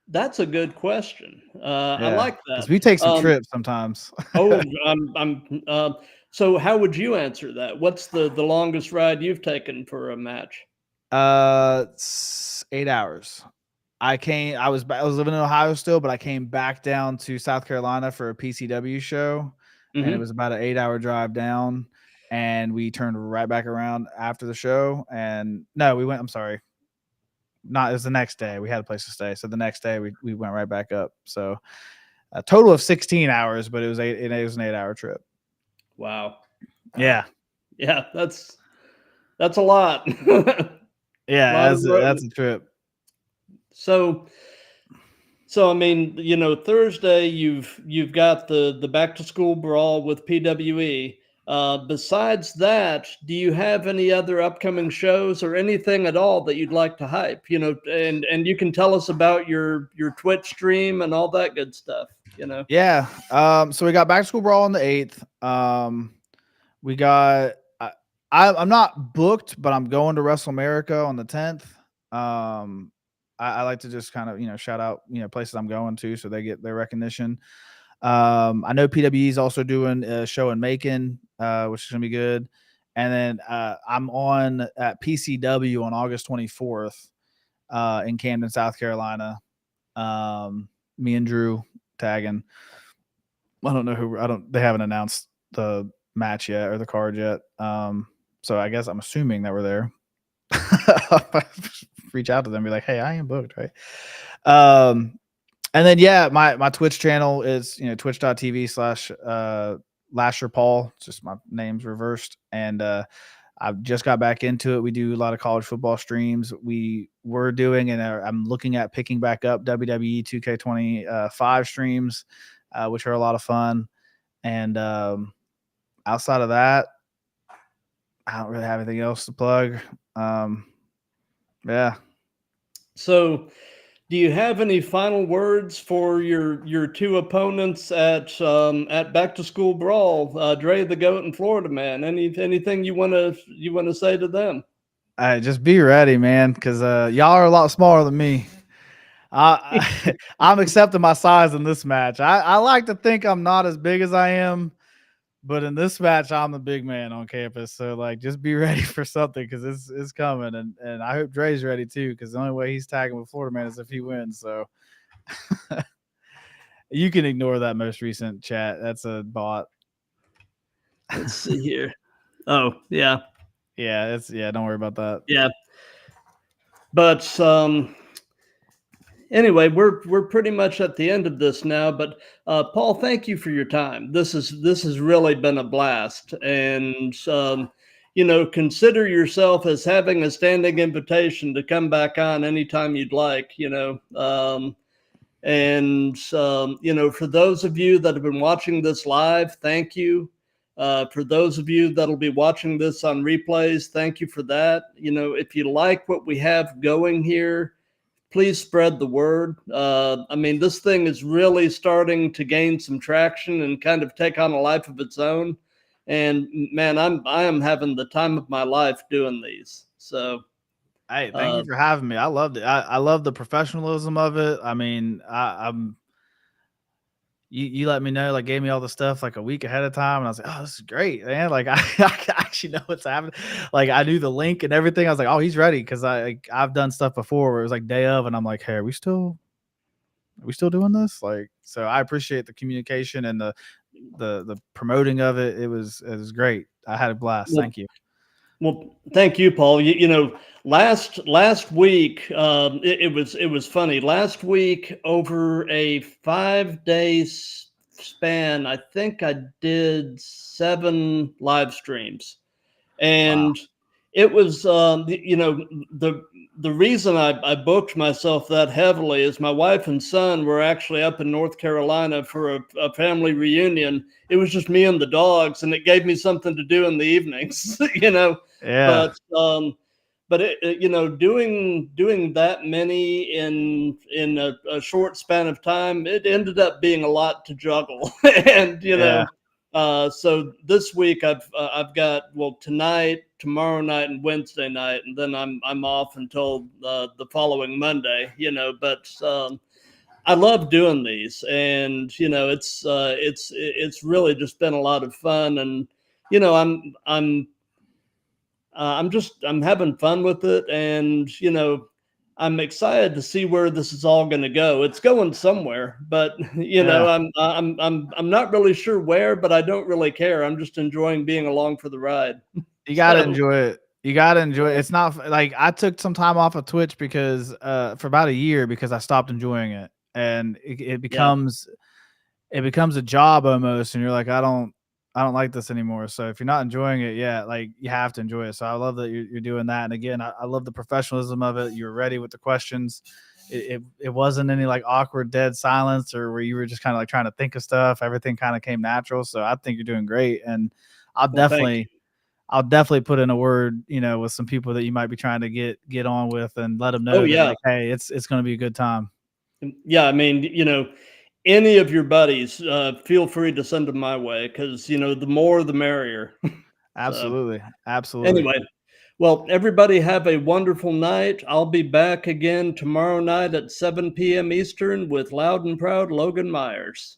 That's a good question. I like that, because we take some trips sometimes. So how would you answer that? What's the longest ride you've taken for a match? 8 hours. I was living in Ohio still, but I came back down to South Carolina for a PCW show, and it was about an 8-hour drive down, and we turned right back around after the show. And no, I'm sorry. It was the next day. We had a place to stay. So the next day we went right back up. So a total of 16 hours, but it was an 8-hour trip. Wow. Yeah. Yeah. That's a lot. Yeah. That's a trip. So I mean, Thursday you've got the back to school brawl with PWE. Besides that, do you have any other upcoming shows or anything at all that you'd like to hype? And you can tell us about your Twitch stream and all that good stuff. Yeah. So we got back to school brawl on the 8th. We got I'm not booked, but I'm going to Wrestle America on the 10th. I like to just kind of, shout out, places I'm going to, so they get their recognition. I know PWE is also doing a show in Macon, which is going to be good. And then I'm on at PCW on August 24th in Camden, South Carolina. Me and Drew tagging. They haven't announced the match yet or the card yet. So I guess I'm assuming that we're there. Reach out to them, be like, hey, I am booked, right? And then my Twitch channel is twitch.tv/ Lasher Paul. It's just my name's reversed. And I just got back into it. We do a lot of college football streams. We were doing, and I'm looking at picking back up WWE 2K25 streams, which are a lot of fun. And outside of that, I don't really have anything else to plug. Yeah. So, do you have any final words for your two opponents at Back to School Brawl, Dre the Goat and Florida Man? Anything you wanna say to them? Just be ready, man, because y'all are a lot smaller than me. I'm accepting my size in this match. I like to think I'm not as big as I am, but in this match, I'm the big man on campus. So like, just be ready for something because it's coming, and I hope Dre's ready too, because the only way he's tagging with Florida Man is if he wins. So you can ignore that most recent chat. That's a bot. Let's see here. Oh yeah, don't worry about that. yeah. But anyway, we're pretty much at the end of this now. But Paul, thank you for your time. This has really been a blast, and consider yourself as having a standing invitation to come back on anytime you'd like. For those of you that have been watching this live, thank you. For those of you that'll be watching this on replays, thank you for that. If you like what we have going here, please spread the word. This thing is really starting to gain some traction and kind of take on a life of its own. And man, I am having the time of my life doing these. So, hey, thank you for having me. I loved it. I love the professionalism of it. I mean, I'm. You let me know, like gave me all the stuff like a week ahead of time, and I was like, oh, this is great, man. Like I actually know what's happening. Like I knew the link and everything. I was like, oh, he's ready, because I've done stuff before where it was like day of, and I'm like, hey, are we still doing this? Like, so I appreciate the communication and the promoting of it. It was great. I had a blast. Thank you. Well, thank you, Paul. Last week, it was funny. Last week, over a 5-day span, I think I did 7 live streams, and it was the reason I booked myself that heavily is my wife and son were actually up in North Carolina for a family reunion. It was just me and the dogs, and it gave me something to do in the evenings, Yeah. But doing that many in a short span of time, it ended up being a lot to juggle. And so this week I've got tonight, tomorrow night, and Wednesday night, and then I'm off until the following Monday. But I love doing these, and it's really just been a lot of fun, and I'm having fun with it, and I'm excited to see where this is all going to go. It's going somewhere, but I'm not really sure where, but I don't really care. I'm just enjoying being along for the ride. You gotta enjoy it. You gotta enjoy it. It's not like I took some time off of Twitch because for about a year, because I stopped enjoying it, and it becomes a job almost, and you're like, I don't like this anymore. So if you're not enjoying it, like you have to enjoy it. So I love that you're doing that. And again, I love the professionalism of it. You're ready with the questions. It wasn't any like awkward dead silence or where you were just kind of like trying to think of stuff. Everything kind of came natural. So I think you're doing great. And I'll definitely put in a word, with some people that you might be trying to get on with, and let them know like, hey, it's going to be a good time. Yeah. I mean, any of your buddies, feel free to send them my way, because the more the merrier. Absolutely. So, Absolutely. anyway, well, everybody have a wonderful night. I'll be back again tomorrow night at 7 p.m. Eastern with Loud and Proud Logan Myers.